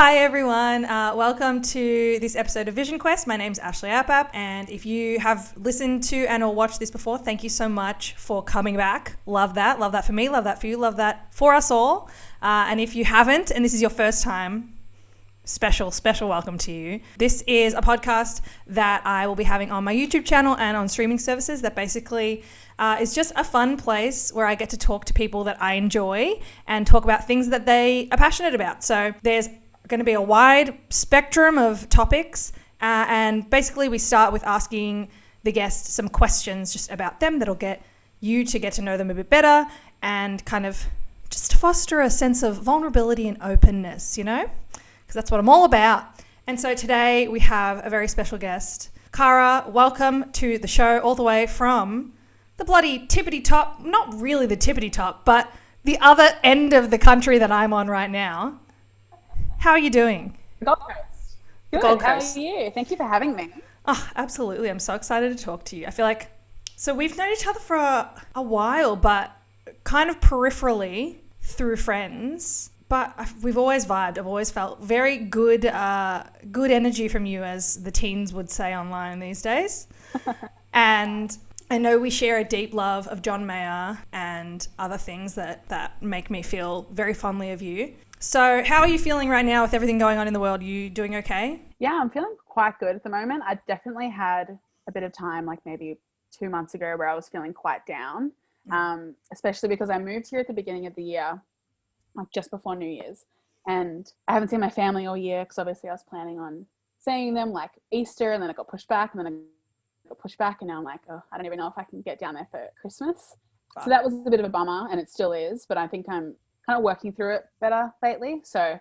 Hi everyone, welcome to this episode of Vision Quest. My name's Ashley Apar, and if you have listened to and or watched this before, thank you so much for coming back. Love that for me, love that for you, love that for us all. And if you haven't, and this is your first time, special welcome to you. This is a podcast that I will be having on my YouTube channel and on streaming services that basically is just a fun place where I get to talk to people that I enjoy and talk about things that they are passionate about. So there's going to be a wide spectrum of topics, and basically we start with asking the guest some questions just about them that'll get you to get to know them a bit better and kind of just foster a sense of vulnerability and openness, you know, because that's what I'm all about. And so today we have a very special guest. Cara, welcome to the show all the way from the bloody tippity top, not really the tippity top, but the other end of the country that I'm on right now. How are you doing? Gold Coast. Good. Gold Coast. How are you? Thank you for having me. Oh, absolutely. I'm so excited to talk to you. I feel like, so we've known each other for a while, but kind of peripherally through friends, but we've always vibed. I've always felt very good energy from you, as the teens would say online these days. And I know we share a deep love of John Mayer and other things that make me feel very fondly of you. So how are you feeling right now with everything going on in the world? You doing okay? Yeah, I'm feeling quite good at the moment. I definitely had a bit of time, like maybe 2 months ago, where I was feeling quite down, especially because I moved here at the beginning of the year, like just before New Year's. And I haven't seen my family all year because obviously I was planning on seeing them like Easter, and then it got pushed back, and then it got pushed back, and now I'm like, oh, I don't even know if I can get down there for Christmas. Wow. So that was a bit of a bummer, and it still is, but I think I'm kind of working through it better lately. So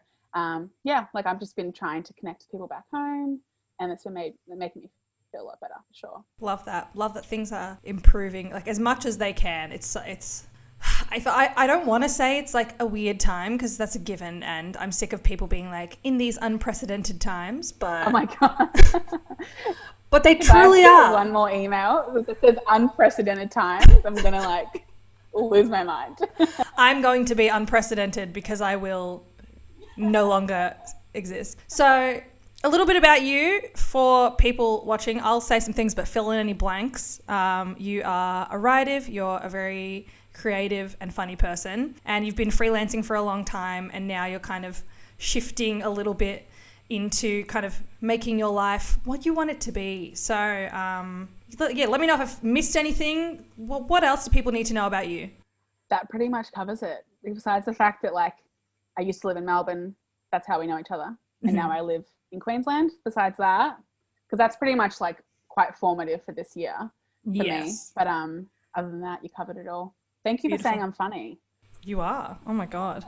yeah, like I've just been trying to connect to people back home, and it's been making me feel a lot better, for sure. Love that things are improving, like as much as they can. I don't want to say it's like a weird time, because that's a given, and I'm sick of people being like, in these unprecedented times, but oh my god. But they truly are. One more email that says unprecedented times, I'm gonna like lose my mind. I'm going to be unprecedented because I will no longer exist. So a little bit about you for people watching. I'll say some things, but fill in any blanks. You are a writer, you're a very creative and funny person, and you've been freelancing for a long time, and now you're kind of shifting a little bit into kind of making your life what you want it to be. So yeah, let me know if I've missed anything. What else do people need to know about you? That pretty much covers it. Besides the fact that like I used to live in Melbourne, that's how we know each other. And now I live in Queensland. Besides that, because that's pretty much like quite formative for this year for me. But other than that, you covered it all. Thank you for saying I'm funny. You are. Oh my God.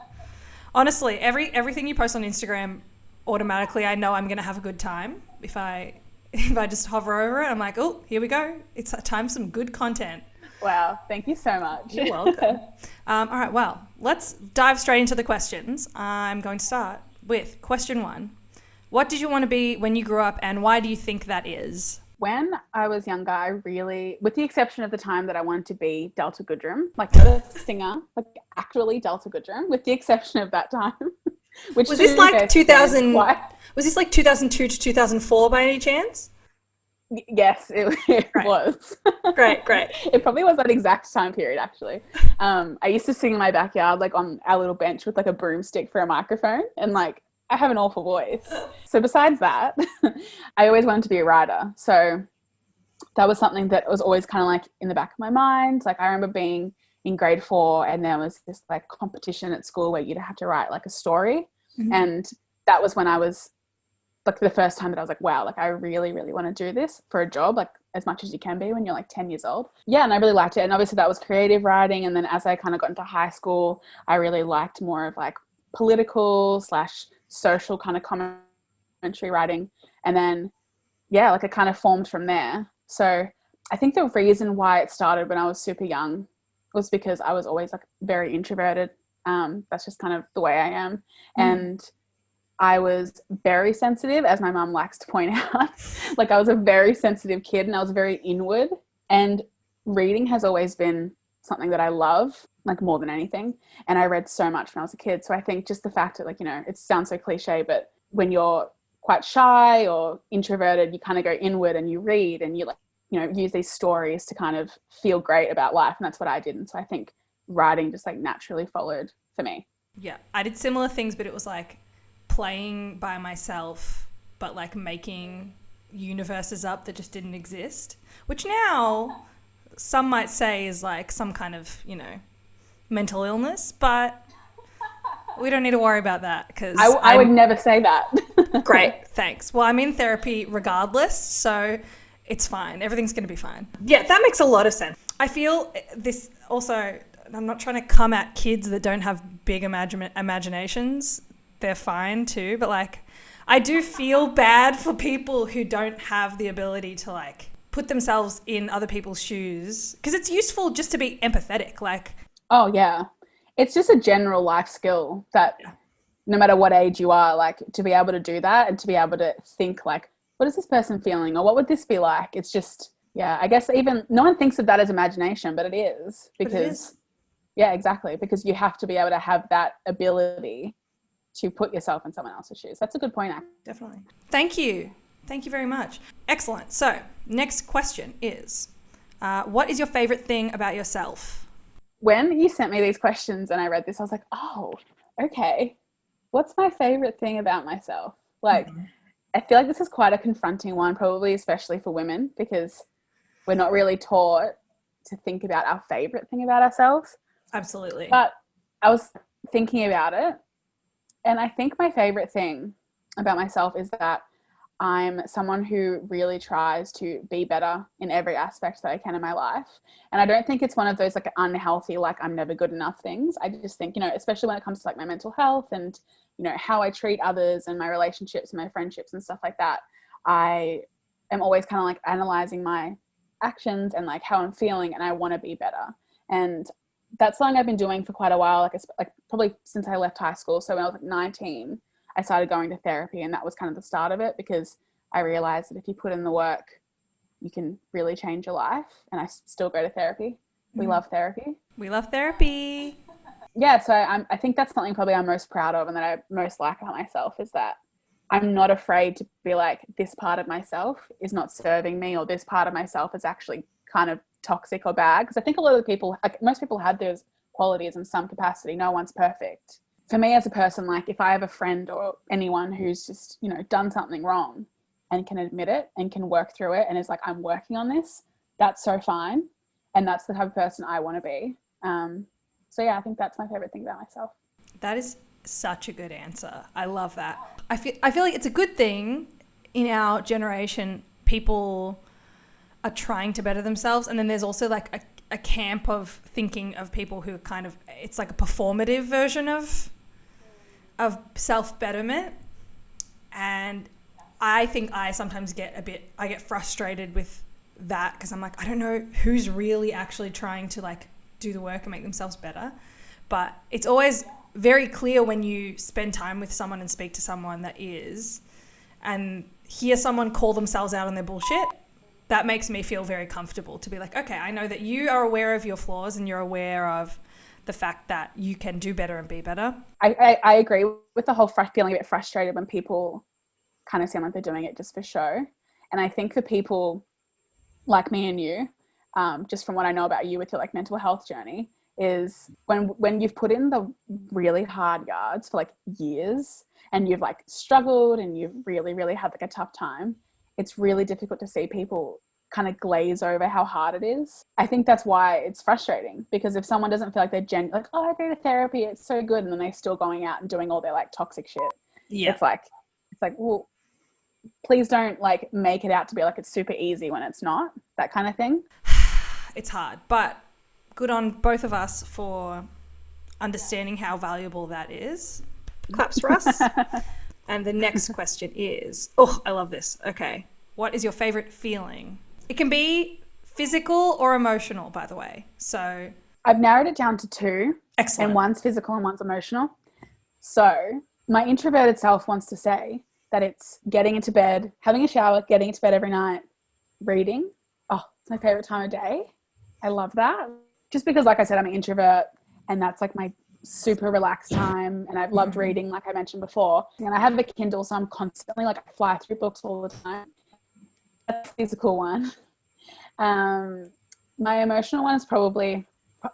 Honestly, everything you post on Instagram, automatically I know I'm going to have a good time. If I just hover over it, I'm like, oh, here we go. It's time for some good content. Wow. Thank you so much. You're welcome. All right. Well, let's dive straight into the questions. I'm going to start with question 1. What did you want to be when you grew up, and why do you think that is? When I was younger, I really, with the exception of the time that I wanted to be Delta Goodrem, like not a singer, like actually Delta Goodrem, with the exception of that time. Which was this like 2000? Was this like 2002 to 2004 by any chance? Yes, it was. Great. It probably was that exact time period, actually. I used to sing in my backyard, like on our little bench with like a broomstick for a microphone, and like I have an awful voice. So besides that, I always wanted to be a writer. So that was something that was always kind of like in the back of my mind. Like I remember being in grade 4, and there was this like competition at school where you'd have to write like a story. Mm-hmm. And that was when I was like the first time that I was like, wow, like I really, really want to do this for a job, like as much as you can be when you're like 10 years old. Yeah. And I really liked it. And obviously that was creative writing. And then as I kind of got into high school, I really liked more of like political / social kind of commentary writing. And then, yeah, like it kind of formed from there. So I think the reason why it started when I was super young was because I was always like very introverted. That's just kind of the way I am. And I was very sensitive, as my mum likes to point out. Like I was a very sensitive kid, and I was very inward, and reading has always been something that I love, like more than anything. And I read so much when I was a kid. So I think just the fact that, like, you know, it sounds so cliche, but when you're quite shy or introverted, you kind of go inward and you read and you use these stories to kind of feel great about life. And that's what I did. And so I think writing just like naturally followed for me. Yeah, I did similar things, but it was like playing by myself, but like making universes up that just didn't exist, which now some might say is like some kind of, mental illness, but we don't need to worry about that because I would never say that. Great, thanks. Well, I'm in therapy regardless, so it's fine. Everything's going to be fine. Yeah, that makes a lot of sense. I feel this also, I'm not trying to come at kids that don't have big imaginations. They're fine too, but like I do feel bad for people who don't have the ability to like put themselves in other people's shoes, because it's useful just to be empathetic. Like, oh yeah, it's just a general life skill that no matter what age you are, like to be able to do that and to be able to think like, what is this person feeling, or what would this be like? It's just, yeah, I guess even no one thinks of that as imagination, but it is, because yeah, exactly, because you have to be able to have that ability to put yourself in someone else's shoes. That's a good point, actually. Definitely. Thank you very much. Excellent. So next question is, what is your favorite thing about yourself? When you sent me these questions and I read this, I was like, oh, okay, what's my favorite thing about myself? Like, I feel like this is quite a confronting one, probably especially for women, because we're not really taught to think about our favorite thing about ourselves. Absolutely. But I was thinking about it, and I think my favorite thing about myself is that I'm someone who really tries to be better in every aspect that I can in my life. And I don't think it's one of those like unhealthy, like I'm never good enough things. I just think, especially when it comes to like my mental health and, how I treat others and my relationships and my friendships and stuff like that, I am always kind of like analyzing my actions and like how I'm feeling, and I want to be better. And that's something I've been doing for quite a while, like probably since I left high school. So when I was like 19, I started going to therapy, and that was kind of the start of it, because I realized that if you put in the work, you can really change your life. And I still go to therapy. We love therapy. We love therapy. Yeah, so I think that's something probably I'm most proud of and that I most like about myself, is that I'm not afraid to be like, this part of myself is not serving me, or this part of myself is actually kind of toxic or bad. Because I think a lot of the people, like most people have those qualities in some capacity. No one's perfect. For me as a person, like if I have a friend or anyone who's just, done something wrong and can admit it and can work through it and is like, I'm working on this, that's so fine. And that's the type of person I want to be. So yeah, I think that's my favorite thing about myself. That is such a good answer. I love that. I feel like it's a good thing in our generation. People are trying to better themselves, and then there's also like a camp of thinking of people who kind of, it's like a performative version of self-betterment. And I think I sometimes I get frustrated with that, because I'm like, I don't know who's really actually trying to like do the work and make themselves better. But it's always very clear when you spend time with someone and speak to someone that is, and hear someone call themselves out on their bullshit. That makes me feel very comfortable to be like, okay, I know that you are aware of your flaws and you're aware of the fact that you can do better and be better. I agree with the whole feeling a bit frustrated when people kind of seem like they're doing it just for show. And I think for people like me and you, just from what I know about you with your like mental health journey, is when you've put in the really hard yards for like years and you've like struggled and you've really, really had like a tough time, it's really difficult to see people kind of glaze over how hard it is. I think that's why it's frustrating, because if someone doesn't feel like they're like, oh, I go to therapy, it's so good, and then they're still going out and doing all their like toxic shit. Yeah. It's like, well, please don't like make it out to be like it's super easy when it's not, that kind of thing. It's hard, but good on both of us for understanding how valuable that is. Claps for us. And the next question is, oh, I love this. Okay. What is your favorite feeling? It can be physical or emotional, by the way. So I've narrowed it down to two. Excellent. And one's physical and one's emotional. So my introverted self wants to say that it's getting into bed, having a shower, getting into bed every night, reading. Oh, it's my favorite time of day. I love that. Just because, like I said, I'm an introvert, and that's like my super relaxed time, and I've loved reading, like I mentioned before. And I have a Kindle, so I'm constantly like, I fly through books all the time. That's a physical one. My emotional one is probably,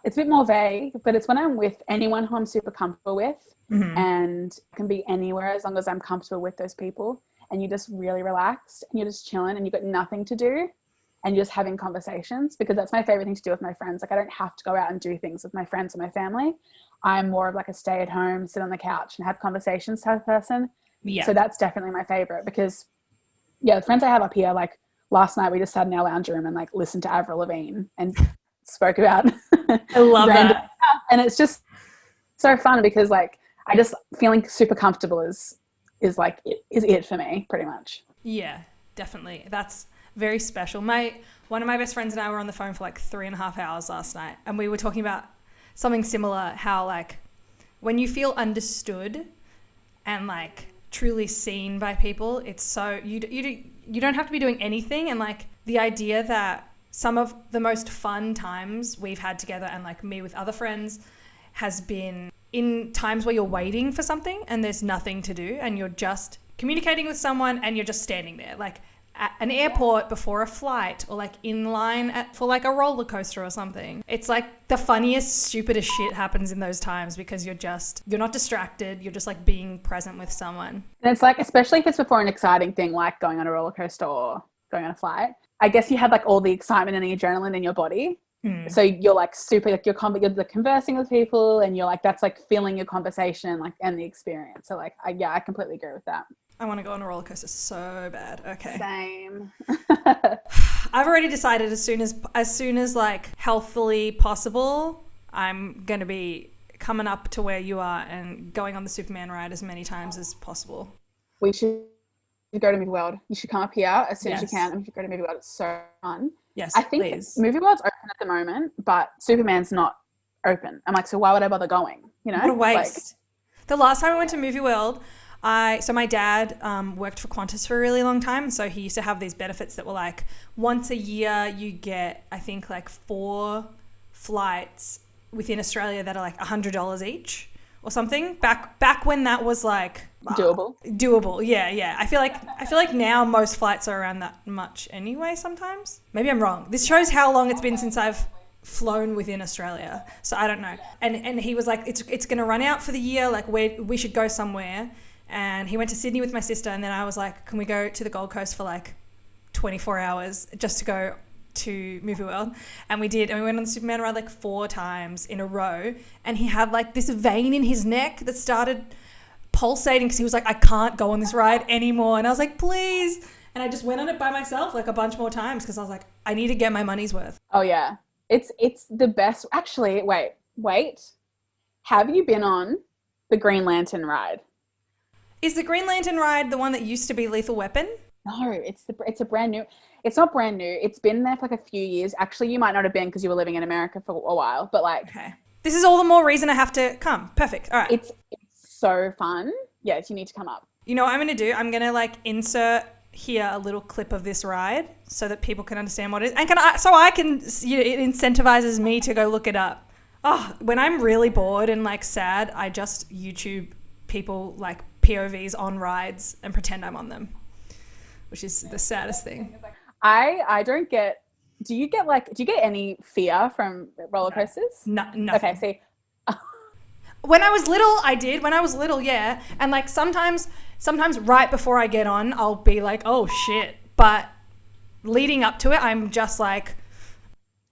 it's a bit more vague, but it's when I'm with anyone who I'm super comfortable with, and I can be anywhere as long as I'm comfortable with those people, and you're just really relaxed and you're just chilling and you've got nothing to do and you're just having conversations, because that's my favorite thing to do with my friends. Like, I don't have to go out and do things with my friends or my family. I'm more of like a stay at home, sit on the couch and have conversations type of person. Yeah. So that's definitely my favorite, because the friends I have up here, like last night we just sat in our lounge room and like listened to Avril Lavigne and spoke about I love that stuff. And it's just so fun, because like I just feeling super comfortable is it for me, pretty much. Yeah, definitely. That's very special. One of my best friends and I were on the phone for like 3.5 hours last night, and we were talking about something similar, how like when you feel understood and like truly seen by people, it's so you don't have to be doing anything. And like the idea that some of the most fun times we've had together, and like me with other friends, has been in times where you're waiting for something and there's nothing to do, and you're just communicating with someone and you're just standing there, like at an airport before a flight, or like in line for like a roller coaster or something. It's like the funniest, stupidest shit happens in those times, because you're not distracted. You're just like being present with someone. And it's like, especially if it's before an exciting thing like going on a roller coaster or going on a flight, I guess you have like all the excitement and the adrenaline in your body. So you're like super, like you're conversing with people, and you're like, that's like feeling your conversation, like, and the experience. So like, I completely agree with that. I want to go on a roller coaster so bad. Okay. Same. I've already decided as soon as like healthily possible, I'm going to be coming up to where you are and going on the Superman ride as many times as possible. We should go to Movie World. You should come up here as soon as you can, and we should go to Movie World. It's so fun. Yes, I think please. Movie World's open at the moment, but Superman's not open. I'm like, so why would I bother going? You know, what a waste. Like, the last time I went to Movie World, so my dad worked for Qantas for a really long time, and so he used to have these benefits that were like, once a year you get, I think, like 4 flights within Australia that are like $100 each or something. Back when that was like doable. Yeah. I feel like now most flights are around that much anyway. Sometimes, maybe I'm wrong. This shows how long it's been since I've flown within Australia, so I don't know. And he was like, it's gonna run out for the year. Like we should go somewhere. And he went to Sydney with my sister, and then I was like, can we go to the Gold Coast for like 24 hours just to go to Movie World? And we did, and we went on the Superman ride like 4 times in a row, and he had like this vein in his neck that started pulsating, because he was like, I can't go on this ride anymore. And I was like, please. And I just went on it by myself like a bunch more times, because I was like, I need to get my money's worth. Oh yeah, it's the best. Actually, wait, have you been on the Green Lantern ride? Is the Green Lantern ride the one that used to be Lethal Weapon? No, it's a brand new. It's not brand new. It's been there for like a few years. Actually, you might not have been because you were living in America for a while, but like, okay. This is all the more reason I have to come. Perfect. All right. It's so fun. Yes, you need to come up. You know what I'm going to do? I'm going to like insert here a little clip of this ride so that people can understand what it is. And it incentivizes me to go look it up. Oh, when I'm really bored and like sad, I just YouTube people like POVs on rides and pretend I'm on them, which is the saddest thing. I don't get, do you get any fear from roller coasters? No. Okay, see. When I was little, I did. When I was little, yeah. And like sometimes right before I get on, I'll be like, oh shit. But leading up to it, I'm just like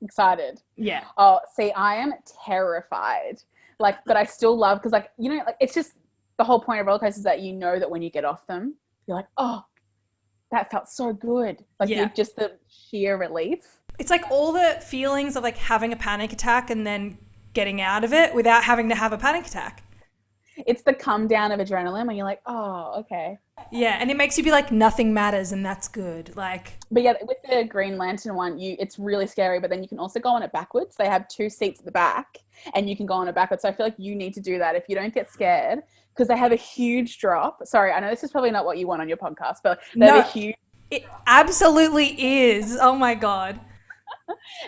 excited. Yeah. Oh, see, I am terrified. Like, but I still love, because like, you know, like it's just the whole point of roller coasters is that you know that when you get off them, you're like, oh, that felt so good. Like just the sheer relief. It's like all the feelings of like having a panic attack and then getting out of it without having to have a panic attack. It's the come down of adrenaline when you're like, oh, okay. Yeah, and it makes you be like, nothing matters, and that's good. Like, but yeah, with the Green Lantern one, it's really scary, but then you can also go on it backwards. They have 2 seats at the back, and you can go on it backwards. So I feel like you need to do that if you don't get scared, because they have a huge drop. Sorry, I know this is probably not what you want on your podcast, but they have a huge. It absolutely is. Oh my god.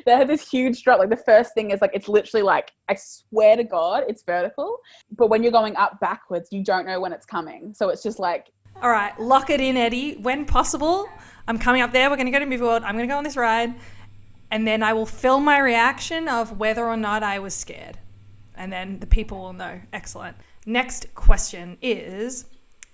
They had this huge drop. Like the first thing is like, it's literally like, I swear to God, it's vertical. But when you're going up backwards, you don't know when it's coming. So it's just like. All right, lock it in, Eddie. When possible, I'm coming up there. We're going to go to Movie World. I'm going to go on this ride. And then I will film my reaction of whether or not I was scared. And then the people will know. Excellent. Next question is,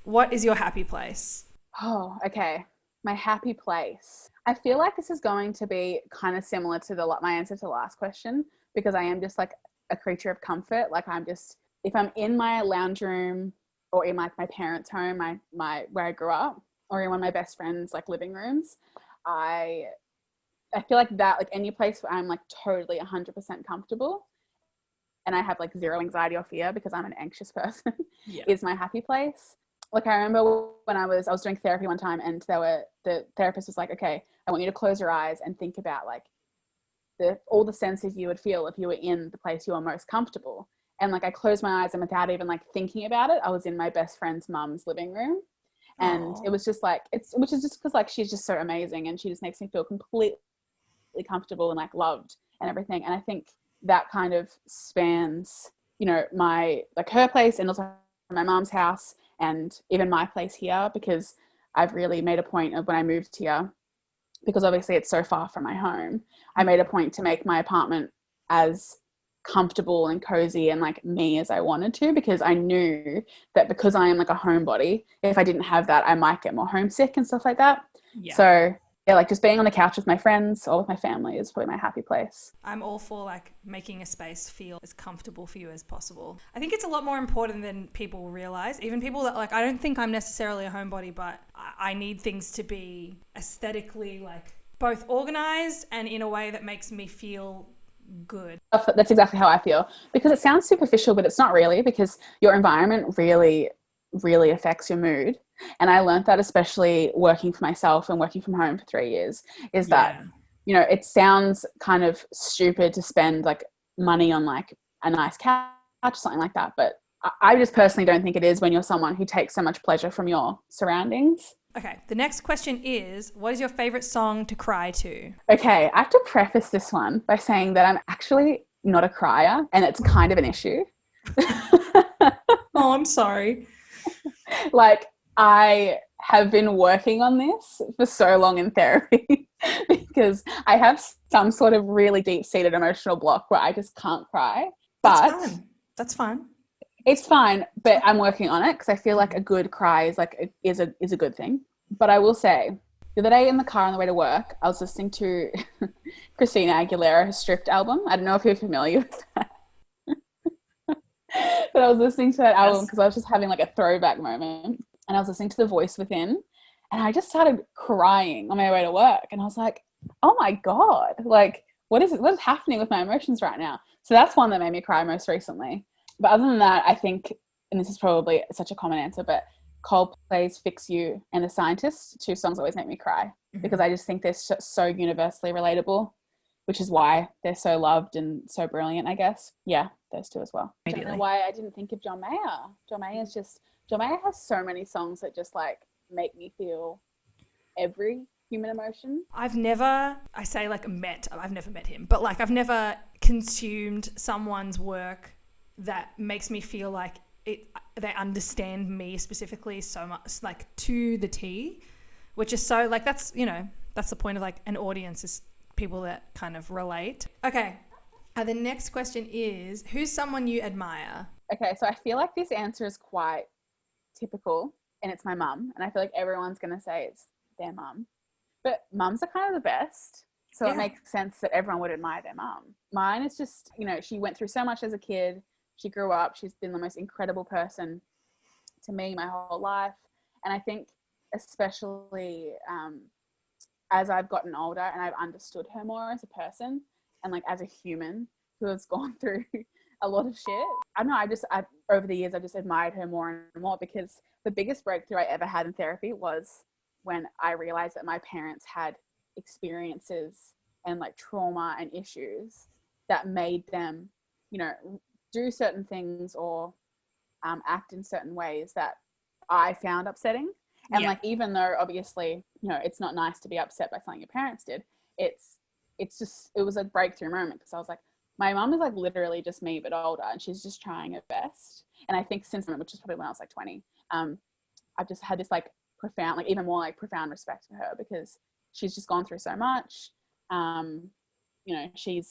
what is your happy place? Oh, okay. My happy place. I feel like this is going to be kind of similar to my answer to the last question, because I am just like a creature of comfort. Like I'm just, if I'm in my lounge room or in like my parents' home, my where I grew up, or in one of my best friends' like living rooms, I feel like that, like any place where I'm like totally 100% comfortable and I have like zero anxiety or fear because I'm an anxious person is my happy place. Like I remember when I was doing therapy one time, and the therapist was like, okay, I want you to close your eyes and think about like all the senses you would feel if you were in the place you were most comfortable. And like I closed my eyes, and without even like thinking about it, I was in my best friend's mum's living room. And it was just like, which is just because like she's just so amazing, and she just makes me feel completely comfortable and like loved and everything. And I think that kind of spans, you know, my like her place and also my mom's house and even my place here, because I've really made a point of when I moved here, because obviously it's so far from my home, I made a point to make my apartment as comfortable and cozy and like me as I wanted to, because I knew that because I am like a homebody, if I didn't have that, I might get more homesick and stuff like that. So yeah, like just being on the couch with my friends or with my family is probably my happy place. I'm all for like making a space feel as comfortable for you as possible. I think it's a lot more important than people realize. Even people that like, I don't think I'm necessarily a homebody, but I need things to be aesthetically like both organized and in a way that makes me feel good. That's exactly how I feel, because it sounds superficial, but it's not really, because your environment really, really affects your mood. And I learned that, especially working for myself and working from home for 3 years, is that, you know, it sounds kind of stupid to spend like money on like a nice couch or something like that. But I just personally don't think it is when you're someone who takes so much pleasure from your surroundings. Okay, the next question is, what is your favorite song to cry to? Okay, I have to preface this one by saying that I'm actually not a crier, and it's kind of an issue. Oh, I'm sorry. Like, I have been working on this for so long in therapy because I have some sort of really deep-seated emotional block where I just can't cry. But That's fine. It's fine, but I'm working on it because I feel like a good cry is like is a good thing. But I will say, the other day in the car on the way to work, I was listening to Christina Aguilera's Stripped album. I don't know if you're familiar with that. But I was listening to that album because I was just having like a throwback moment. And I was listening to The Voice Within, and I just started crying on my way to work. And I was like, oh my God, like, what is happening with my emotions right now? So that's one that made me cry most recently. But other than that, I think, and this is probably such a common answer, but Coldplay's Fix You and The Scientist, 2 songs always make me cry because I just think they're so universally relatable, which is why they're so loved and so brilliant, I guess. Yeah, those 2 as well. I don't know why I didn't think of John Mayer. John Mayer has so many songs that just like make me feel every human emotion. I've never met him, but like I've never consumed someone's work that makes me feel like they understand me specifically so much, like to the T, which is so like, that's, you know, that's the point of like an audience, is people that kind of relate. Okay. The next question is, who's someone you admire? Okay. So I feel like this answer is quite typical, and it's my mum. And I feel like everyone's going to say it's their mum, but mums are kind of the best. So it makes sense that everyone would admire their mum. Mine is just, you know, she went through so much as a kid. She grew up. She's been the most incredible person to me my whole life. And I think especially as I've gotten older and I've understood her more as a person and like as a human who has gone through a lot of shit, I don't know, over the years, I've just admired her more and more, because the biggest breakthrough I ever had in therapy was when I realized that my parents had experiences and like trauma and issues that made them, you know, do certain things or act in certain ways that I found upsetting. And like, even though obviously, you know, it's not nice to be upset by something your parents did, it's it was a breakthrough moment because I was like, my mum is like literally just me but older, and she's just trying her best. And I think since then, which is probably when I was like 20, I've just had this like profound, like even more like profound respect for her because she's just gone through so much. You know, she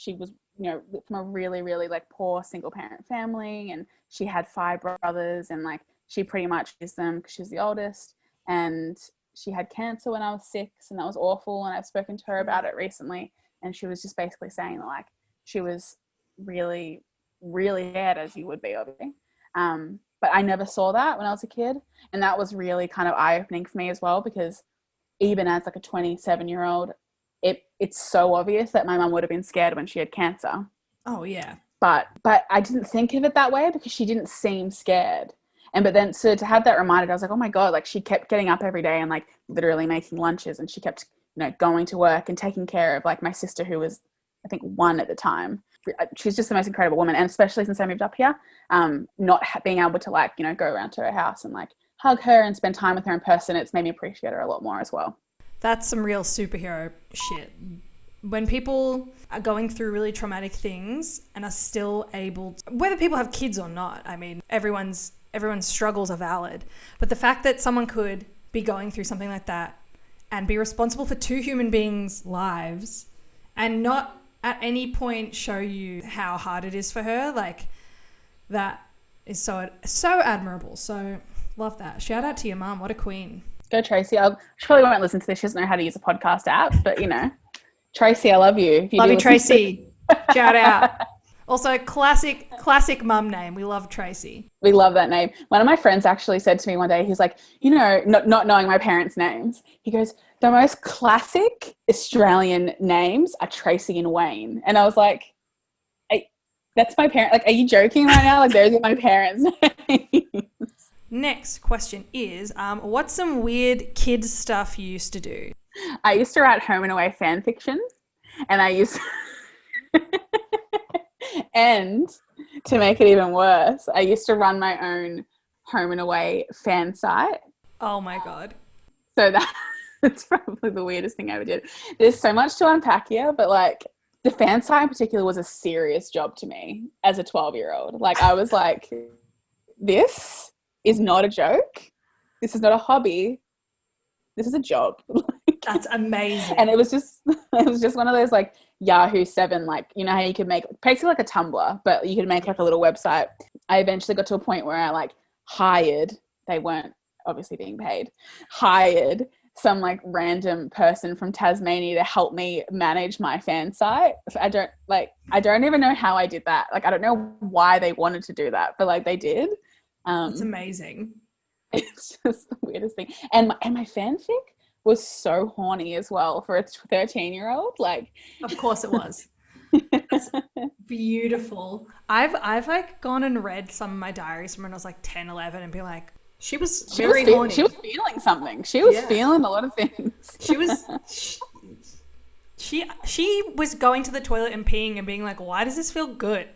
was, you know, from a really, really like poor single parent family, and she had 5 brothers, and like she pretty much is them because she's the oldest, and she had cancer when I was 6, and that was awful. And I've spoken to her about it recently, and she was just basically saying that like she was really, really scared, as you would be, obviously. But I never saw that when I was a kid, and that was really kind of eye-opening for me as well, because even as like a 27-year-old, it's so obvious that my mum would have been scared when she had cancer. Oh yeah. But I didn't think of it that way because she didn't seem scared. But then so to have that reminded, I was like, oh my God, like she kept getting up every day and like literally making lunches, and she kept, you know, going to work and taking care of like my sister, who was I think 1 at the time. She's just the most incredible woman. And especially since I moved up here, not being able to like, you know, go around to her house and like hug her and spend time with her in person, it's made me appreciate her a lot more as well. That's some real superhero shit. When people are going through really traumatic things and are still able to, whether people have kids or not, I mean, everyone's struggles are valid. But the fact that someone could be going through something like that and be responsible for 2 human beings' lives and not at any point show you how hard it is for her, like that is so admirable. So love that. Shout out to your mum. What a queen. Go Tracy. She probably won't listen to this. She doesn't know how to use a podcast app, but you know, Tracy, I love you. Love you, Tracy. Shout out. Also, classic mum name. We love Tracy. We love that name. One of my friends actually said to me one day, he's like, you know, not knowing my parents' names, he goes, the most classic Australian names are Tracy and Wayne. And I was like, that's my parent. Like, are you joking right now? Like, those are my parents' names. Next question is, what's some weird kids stuff you used to do? I used to write home and away fan fiction, and I used and to make it even worse, I used to run my own home and away fan site. Oh my God. So that's probably the weirdest thing I ever did. There's so much to unpack here, but like the fan site in particular was a serious job to me as a 12-year-old. Like I was like, this is not a joke. This is not a hobby. This is a job. That's amazing. And it was just one of those like Yahoo 7, like, you know how you could make basically like a Tumblr, but you could make like a little website. I eventually got to a point where I like hired, they weren't obviously being paid, hired some like random person from Tasmania to help me manage my fan site. I don't even know how I did that. Like, I don't know why they wanted to do that, but like they did. It's amazing. It's just the weirdest thing. And my fanfic was so horny as well for a 13-year-old. Like, of course it was. That's beautiful. I've like gone and read some of my diaries from when I was like 10, 11 and be like, she was very horny. She was feeling something. She was feeling a lot of things. She was going to the toilet and peeing and being like, why does this feel good?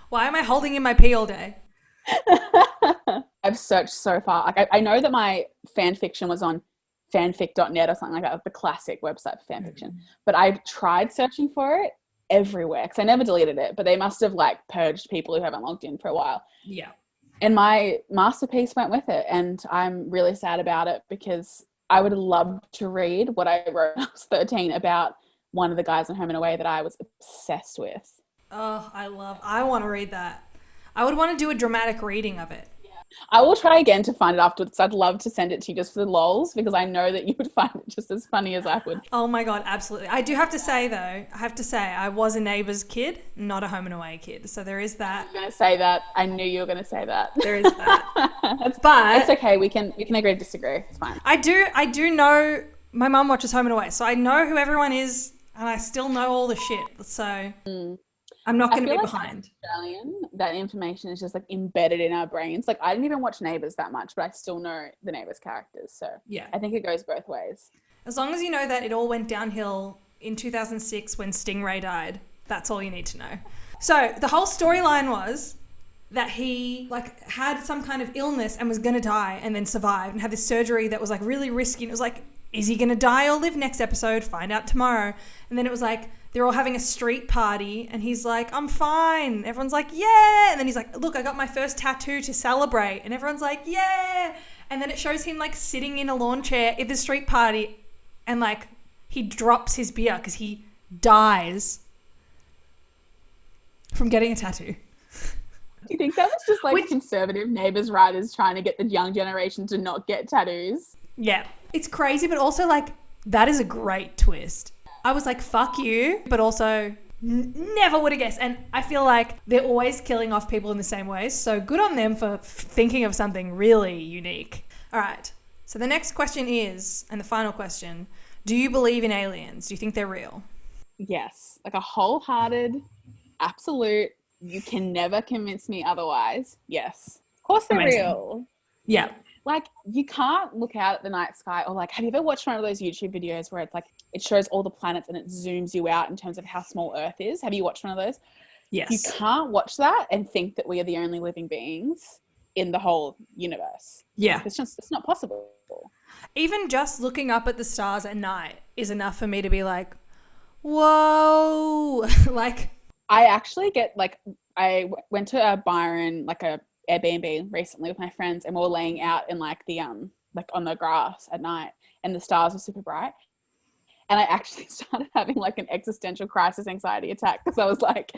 Why am I holding in my pee all day? I've searched so far. Like I know that my fan fiction was on fanfic.net or something like that, the classic website for fan fiction. But I've tried searching for it everywhere because I never deleted it, but they must have like purged people who haven't logged in for a while. Yeah. And my masterpiece went with it, and I'm really sad about it because I would love to read what I wrote when I was 13 about one of the guys on Home and Away that I was obsessed with. Oh, I want to read that. I would want to do a dramatic reading of it. Yeah. I will try again to find it afterwards. I'd love to send it to you just for the lols, because I know that you would find it just as funny as I would. Oh my God, absolutely. I do have to say though, I was a neighbour's kid, not a Home and Away kid. So there is that. I'm going to say that. I knew you were going to say that. There is that. But it's okay. We can agree to disagree. It's fine. I do know my mum watches Home and Away, so I know who everyone is, and I still know all the shit. So I'm not going to be behind. Australian, that information is just like embedded in our brains. Like I didn't even watch Neighbours that much, but I still know the Neighbours characters. So yeah, I think it goes both ways. As long as you know that it all went downhill in 2006 when Stingray died, that's all you need to know. So the whole storyline was that he like had some kind of illness and was going to die and then survived and had this surgery that was like really risky. And it was like is he going to die or live next episode? Find out tomorrow. And then it was like, they're all having a street party and he's like, I'm fine. Everyone's like, yeah. And then he's like, look, I got my first tattoo to celebrate. And everyone's like, yeah. And then it shows him like sitting in a lawn chair at the street party and like he drops his beer because he dies from getting a tattoo. Do you think that was just like conservative neighbours writers trying to get the young generation to not get tattoos? Yeah. It's crazy, but also like that is a great twist. I was like, fuck you, but also never would have guessed. And I feel like they're always killing off people in the same ways. So good on them for thinking of something really unique. All right. So the next question is, and the final question, do you believe in aliens? Do you think they're real? Yes. Like a wholehearted, absolute, you can never convince me otherwise. Yes. Of course they're Amazing. real. Yeah. Like you can't look out at the night sky or like, have you ever watched one of those YouTube videos where it's like, it shows all the planets and it zooms you out in terms of how small Earth is? Have you watched one of those? Yes. You can't watch that and think that we are the only living beings in the whole universe. Yeah. It's not possible. Even just looking up at the stars at night is enough for me to be like, whoa. Like, I actually get like, I went to a Byron, like a Airbnb recently with my friends, and we were laying out in like the like on the grass at night and the stars were super bright, and I actually started having like an existential crisis anxiety attack because I was like,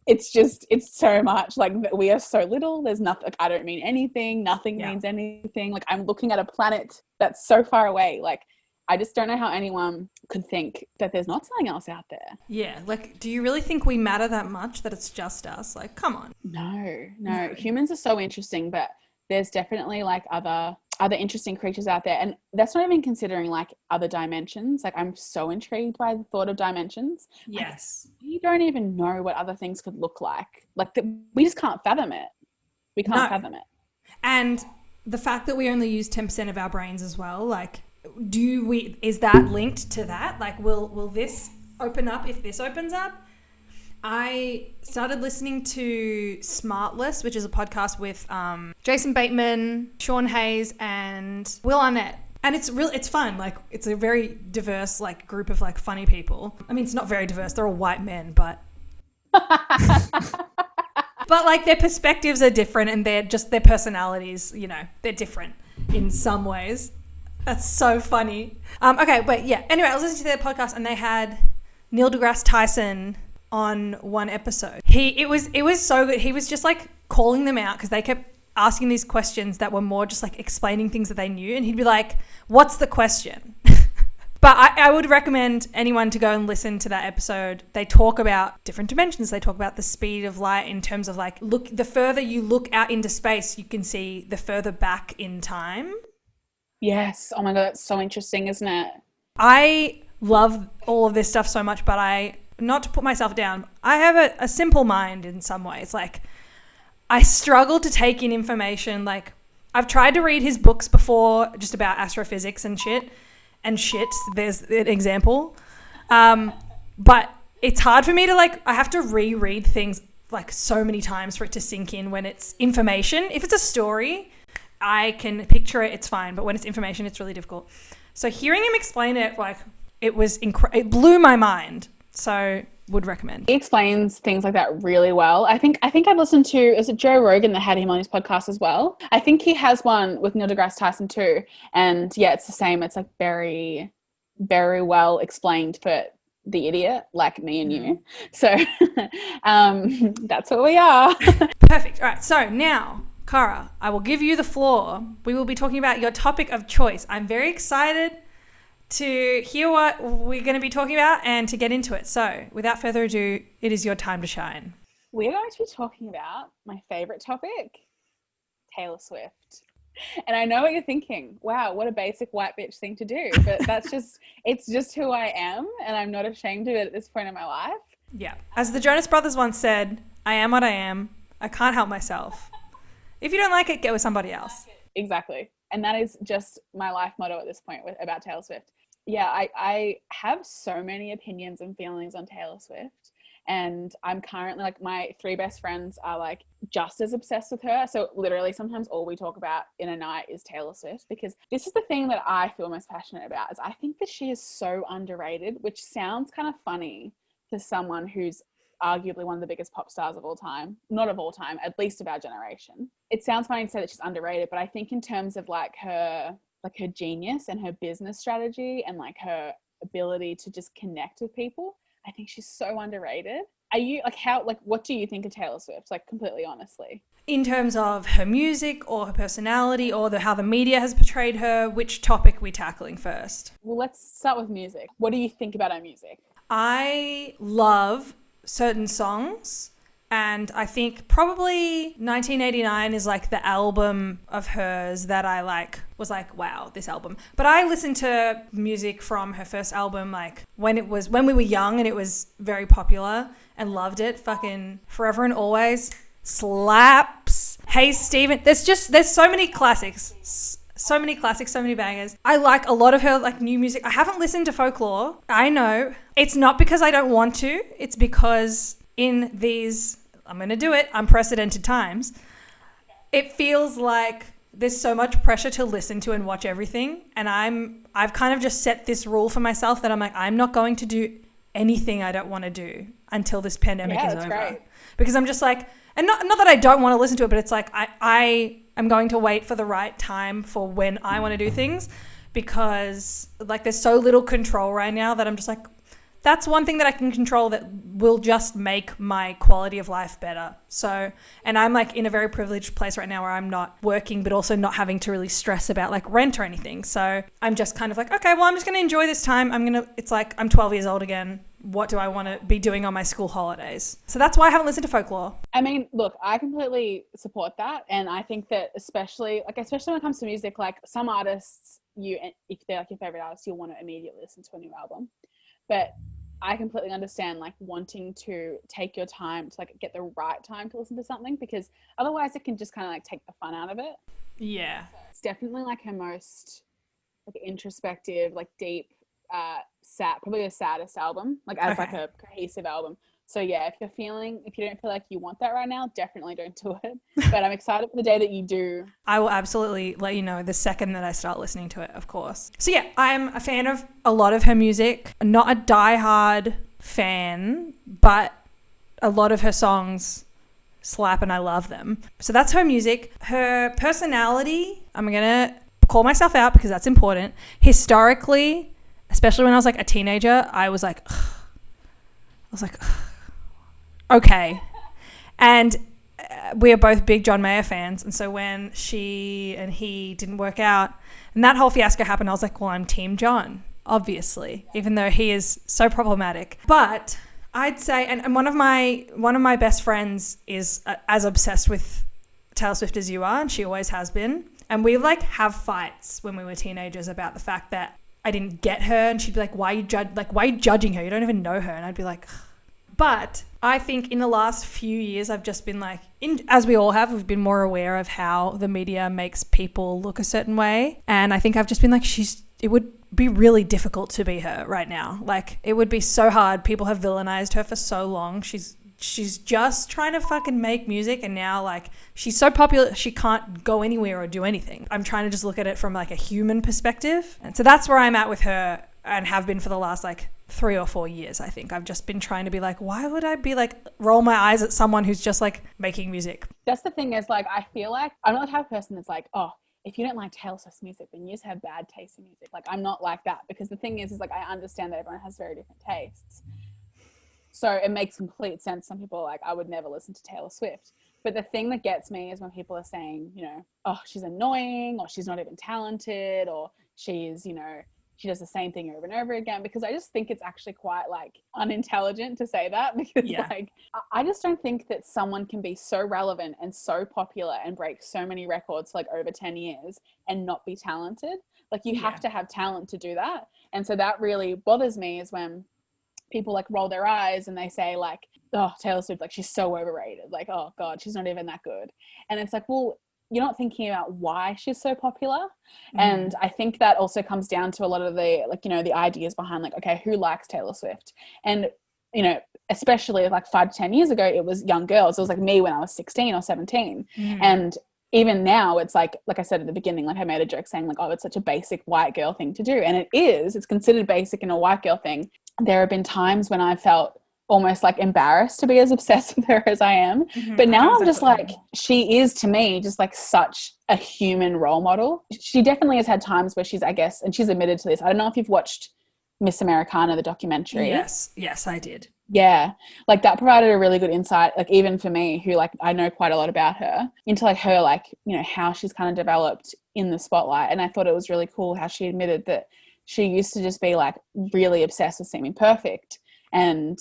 it's so much, like we are so little, there's nothing, like, I don't mean anything, nothing means anything, like I'm looking at a planet that's so far away, like I just don't know how anyone could think that there's not something else out there. Yeah, like, do you really think we matter that much, that it's just us? Like, come on. No. Humans are so interesting, but there's definitely like other interesting creatures out there. And that's not even considering like other dimensions. Like I'm so intrigued by the thought of dimensions. Yes. Like, we don't even know what other things could look like. Like we just can't fathom it. We can't fathom it. And the fact that we only use 10% of our brains as well, like, is that linked to that? Like, will this open up if this opens up? I started listening to Smartless, which is a podcast with Jason Bateman, Sean Hayes, and Will Arnett. And it's fun. Like, it's a very diverse like group of like funny people. I mean, it's not very diverse. They're all white men, but but like their perspectives are different, and their personalities, you know, they're different in some ways. That's so funny. Okay, but yeah. Anyway, I was listening to their podcast and they had Neil deGrasse Tyson on one episode. It was so good. He was just like calling them out because they kept asking these questions that were more just like explaining things that they knew, and he'd be like, "What's the question?" But I would recommend anyone to go and listen to that episode. They talk about different dimensions. They talk about the speed of light in terms of like, the further you look out into space, you can see the further back in time. Yes. Oh my God, that's so interesting, isn't it? I love all of this stuff so much, but not to put myself down, I have a simple mind in some ways. Like, I struggle to take in information. Like, I've tried to read his books before, just about astrophysics and shit. There's an example. But it's hard for me to like, I have to reread things like so many times for it to sink in when it's information. If it's a story, I can picture it, it's fine. But when it's information, it's really difficult. So hearing him explain it, like, it blew my mind. So would recommend. He explains things like that really well. I think I've listened to, is it Joe Rogan that had him on his podcast as well? I think he has one with Neil deGrasse Tyson too. And yeah, it's the same. It's like very, very well explained for the idiot like me and you. So that's what we are. Perfect. All right. So now, Cara, I will give you the floor. We will be talking about your topic of choice. I'm very excited to hear what we're going to be talking about and to get into it. So without further ado, it is your time to shine. We're going to be talking about my favorite topic, Taylor Swift. And I know what you're thinking. Wow, what a basic white bitch thing to do. But it's just who I am, and I'm not ashamed of it at this point in my life. Yeah. As the Jonas Brothers once said, I am what I am. I can't help myself. If you don't like it, get with somebody else. Exactly. And that is just my life motto at this point about Taylor Swift. Yeah, I have so many opinions and feelings on Taylor Swift. And I'm currently like, my 3 best friends are like just as obsessed with her. So literally sometimes all we talk about in a night is Taylor Swift, because this is the thing that I feel most passionate about, is I think that she is so underrated, which sounds kind of funny to someone who's arguably one of the biggest pop stars of all time. Not of all time, at least of our generation. It sounds funny to say that she's underrated, but I think in terms of like her genius and her business strategy and like her ability to just connect with people, I think she's so underrated. Are you like, how, like, what do you think of Taylor Swift? Like, completely honestly. In terms of her music or her personality or how the media has portrayed her, which topic are we tackling first? Well, let's start with music. What do you think about her music? I love certain songs, and I think probably 1989 is like the album of hers that I was like, wow, this album. But I listened to music from her first album like when we were young and it was very popular, and loved it. Fucking Forever and Always slaps. Hey Stephen, there's so many classics. So many classics, so many bangers. I like a lot of her like new music. I haven't listened to Folklore. I know. It's not because I don't want to. It's because in these, I'm going to do it, unprecedented times, it feels like there's so much pressure to listen to and watch everything. And I've kind of just set this rule for myself that I'm like, I'm not going to do anything I don't want to do until this pandemic is over. Great. Because I'm just like, and not that I don't want to listen to it, but it's like I am going to wait for the right time for when I want to do things, because like there's so little control right now that I'm just like, that's one thing that I can control that will just make my quality of life better. So, and I'm like in a very privileged place right now where I'm not working, but also not having to really stress about like rent or anything. So I'm just kind of like, okay, well, I'm just going to enjoy this time. It's like, I'm 12 years old again. What do I want to be doing on my school holidays? So that's why I haven't listened to Folklore. I mean, look, I completely support that. And I think that especially when it comes to music, like some artists, if they're like your favorite artist, you'll want to immediately listen to a new album. But I completely understand like wanting to take your time to like get the right time to listen to something, because otherwise it can just kind of like take the fun out of it. Yeah. So it's definitely like her most like introspective, like deep, sad, probably the saddest album, like as like a cohesive album. So yeah, if you don't feel like you want that right now, definitely don't do it. But I'm excited for the day that you do. I will absolutely let you know the second that I start listening to it, of course. So yeah, I'm a fan of a lot of her music. Not a diehard fan, but a lot of her songs slap and I love them. So that's her music. Her personality, I'm going to call myself out because that's important. Historically, especially when I was like a teenager, I was like, okay. And we are both big John Mayer fans. And so when she and he didn't work out and that whole fiasco happened, I was like, well, I'm Team John, obviously, even though he is so problematic. But I'd say, and one of my best friends is as obsessed with Taylor Swift as you are, and she always has been. And we like have fights when we were teenagers about the fact that I didn't get her, and she'd be like, why are you judging her? You don't even know her. And I'd be like, but I think in the last few years, I've just been like, as we all have, we've been more aware of how the media makes people look a certain way. And I think I've just been like, it would be really difficult to be her right now. Like, it would be so hard. People have villainized her for so long. She's just trying to fucking make music, and now like she's so popular she can't go anywhere or do anything. I'm trying to just look at it from like a human perspective. And so that's where I'm at with her, and have been for the last like 3 or 4 years. I think I've just been trying to be like, why would I be like roll my eyes at someone who's just like making music? That's the thing, is like I feel like I'm not the type of person that's like, oh, if you don't like Taylor Swift's music, then you just have bad taste in music. Like, I'm not like that, because the thing is like I understand that everyone has very different tastes. So it makes complete sense. Some people are like, I would never listen to Taylor Swift. But the thing that gets me is when people are saying, you know, oh, she's annoying, or she's not even talented, or she's, you know, she does the same thing over and over again, because I just think it's actually quite like unintelligent to say that, because like, I just don't think that someone can be so relevant and so popular and break so many records for like over 10 years and not be talented. Like, you have to have talent to do that. And so that really bothers me, is when people like roll their eyes and they say like, oh, Taylor Swift, like she's so overrated. Like, oh God, she's not even that good. And it's like, well, you're not thinking about why she's so popular. And I think that also comes down to a lot of the, like, you know, the ideas behind like, okay, who likes Taylor Swift? And you know, especially like 5 to 10 years ago, it was young girls. It was like me when I was 16 or 17. And even now it's like I said at the beginning, like I made a joke saying like, oh, it's such a basic white girl thing to do. And it is, it's considered basic and a white girl thing. There have been times when I felt almost like embarrassed to be as obsessed with her as I am. But now I'm just like, she is to me just like such a human role model. She definitely has had times where she's, I guess, and she's admitted to this. I don't know if you've watched Miss Americana, the documentary. Yes, I did. Yeah, like that provided a really good insight, like even for me who like I know quite a lot about her, into like her, like, you know, how she's kind of developed in the spotlight. And I thought it was really cool how she admitted that she used to just be like really obsessed with seeming perfect and,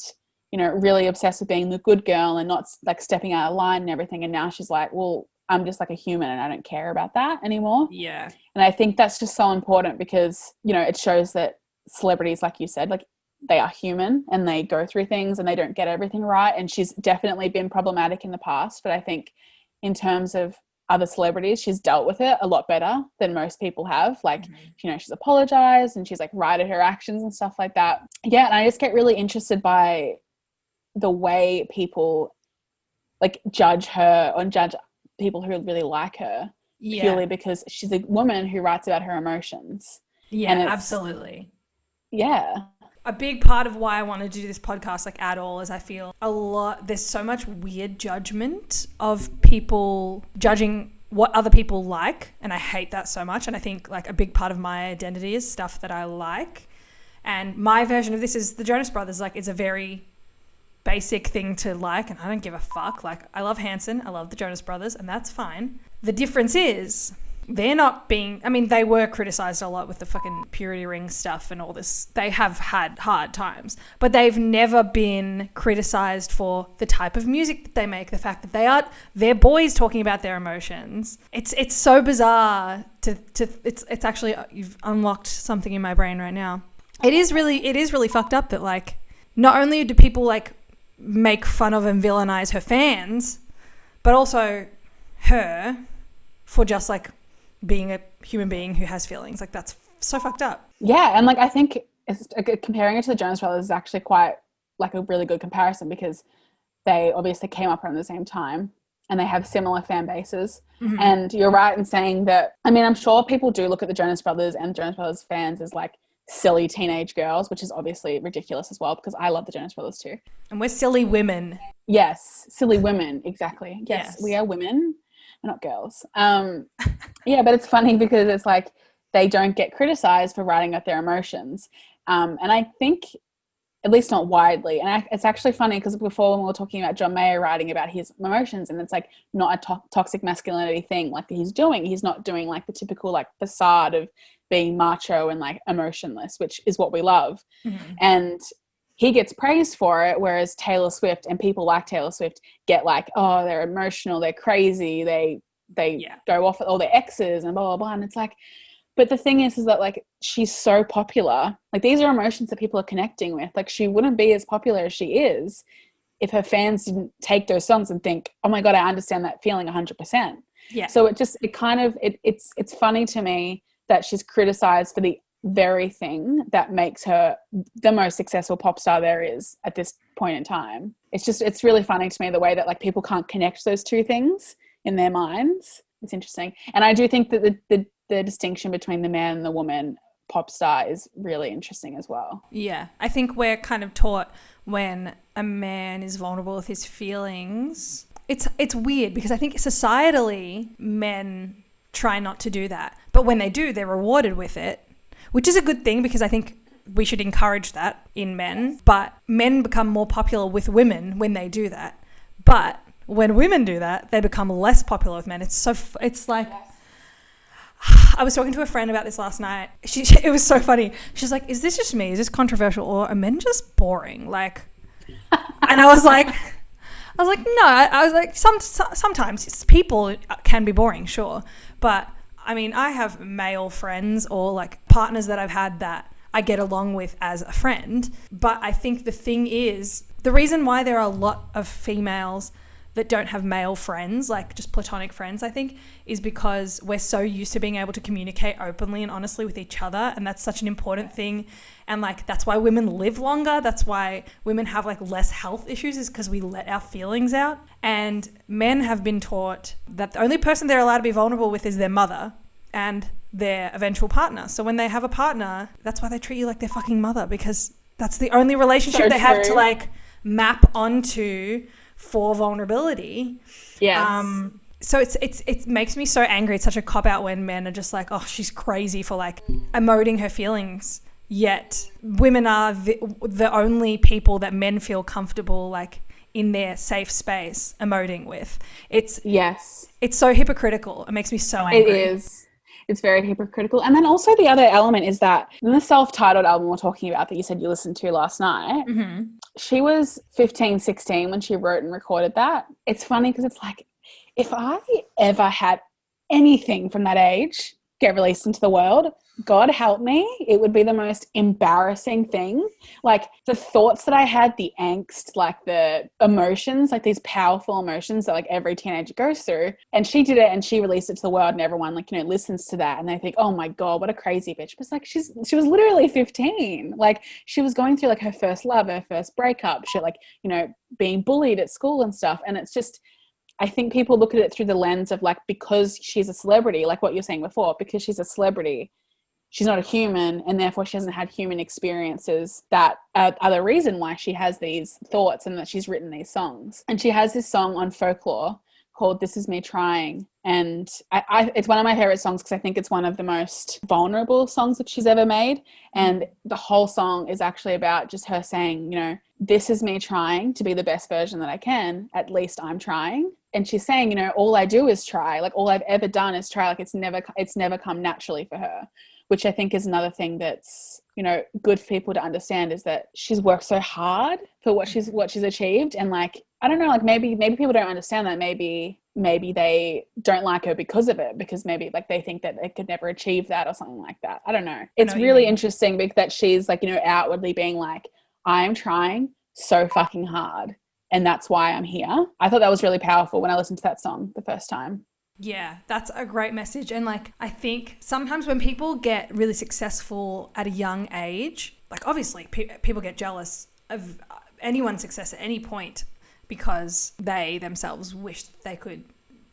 you know, really obsessed with being the good girl and not like stepping out of line and everything. And now she's like, well, I'm just like a human and I don't care about that anymore. Yeah. And I think that's just so important because, you know, it shows that celebrities, like you said, like they are human and they go through things and they don't get everything right. And she's definitely been problematic in the past, but I think in terms of other celebrities, she's dealt with it a lot better than most people have. Like, you know, she's apologized and she's like righted her actions and stuff like that. Yeah. And I just get really interested by the way people like judge her or judge people who really like her purely because she's a woman who writes about her emotions. Yeah, absolutely. Yeah. A big part of why I want to do this podcast like at all is I feel there's so much weird judgment of people judging what other people like, and I hate that so much. And I think like a big part of my identity is stuff that I like, and my version of this is the Jonas Brothers. Like, it's a very basic thing to like, and I don't give a fuck. Like, I love Hanson, I love the Jonas Brothers, and that's fine. The difference is they're not being, I mean, they were criticized a lot with the fucking purity ring stuff and all this. They have had hard times, but they've never been criticized for the type of music that they make, the fact that they're boys talking about their emotions. It's so bizarre it's actually, you've unlocked something in my brain right now. It is really fucked up that like, not only do people like make fun of and villainize her fans, but also her for just like being a human being who has feelings. Like, that's so fucked up. Yeah. And like, I think comparing it to the Jonas Brothers is actually quite like a really good comparison because they obviously came up around the same time and they have similar fan bases. And you're right in saying that, I mean, I'm sure people do look at the Jonas Brothers and Jonas Brothers fans as like silly teenage girls, which is obviously ridiculous as well because I love the Jonas Brothers too. And we're silly women. Yes. Silly women. Exactly. Yes. We are women. We're not girls. Yeah, but it's funny because it's like they don't get criticized for writing out their emotions. And I think, at least not widely, and it's actually funny because before when we were talking about John Mayer writing about his emotions, and it's like not a toxic masculinity thing like he's not doing like the typical like facade of being macho and like emotionless, which is what we love. And he gets praised for it, whereas Taylor Swift and people like Taylor Swift get like, oh, they're emotional, they're crazy, they go off with all their exes and blah, blah, blah. And it's like, but the thing is that like, she's so popular. Like, these are emotions that people are connecting with. Like, she wouldn't be as popular as she is if her fans didn't take those songs and think, oh my God, I understand that feeling 100%. Yeah. So it's funny to me that she's criticized for the very thing that makes her the most successful pop star there is at this point in time. It's really funny to me the way that like people can't connect those two things in their minds. It's interesting. And I do think that the distinction between the man and the woman pop star is really interesting as well. Yeah. I think we're kind of taught when a man is vulnerable with his feelings, it's weird because I think societally men try not to do that. But when they do, they're rewarded with it, which is a good thing because I think we should encourage that in men. But men become more popular with women when they do that. But when women do that, they become less popular with men. It's like, I was talking to a friend about this last night. It was so funny. She's like, is this just me? Is this controversial? Or are men just boring? Like, and I was like, no. I was like, sometimes people can be boring, sure. But I mean, I have male friends or like partners that I've had that I get along with as a friend. But I think the thing is, the reason why there are a lot of females that don't have male friends, like just platonic friends, I think, is because we're so used to being able to communicate openly and honestly with each other. And that's such an important thing. And like, that's why women live longer. That's why women have like less health issues, is because we let our feelings out. And men have been taught that the only person they're allowed to be vulnerable with is their mother and their eventual partner. So when they have a partner, that's why they treat you like their fucking mother, because that's the only relationship they have to like map onto for vulnerability. Yes. So it makes me so angry. It's such a cop out when men are just like, oh, she's crazy for like emoting her feelings. Yet women are the only people that men feel comfortable like in their safe space emoting with. It's so hypocritical. It makes me so angry. It is. It's very hypocritical. And then also the other element is that in the self-titled album we're talking about that you said you listened to last night, she was 15, 16 when she wrote and recorded that. It's funny because it's like, if I ever had anything from that age get released into the world, God help me, it would be the most embarrassing thing. Like the thoughts that I had, the angst, like the emotions, like these powerful emotions that like every teenager goes through. And she did it and she released it to the world and everyone like, you know, listens to that and they think, oh my God, what a crazy bitch. But it's like, she was literally 15. Like she was going through like her first love, her first breakup, she like, you know, being bullied at school and stuff. And it's just, I think people look at it through the lens of like, because she's a celebrity, like what you're saying before, because she's a celebrity, she's not a human, and therefore she hasn't had human experiences that are the reason why she has these thoughts and that she's written these songs. And she has this song on Folklore called This Is Me Trying. And it's one of my favorite songs because I think it's one of the most vulnerable songs that she's ever made. And the whole song is actually about just her saying, you know, this is me trying to be the best version that I can. At least I'm trying. And she's saying, you know, all I do is try. Like all I've ever done is try. Like it's never come naturally for her. Which I think is another thing that's, you know, good for people to understand, is that she's worked so hard for what she's achieved. And like, I don't know, like maybe people don't understand that. Maybe they don't like her because of it, because maybe like they think that they could never achieve that or something like that. I don't know. It's really interesting because that she's like, you know, outwardly being like, I am trying so fucking hard and that's why I'm here. I thought that was really powerful when I listened to that song the first time. Yeah, that's a great message. And like, I think sometimes when people get really successful at a young age, like obviously people get jealous of anyone's success at any point because they themselves wish they could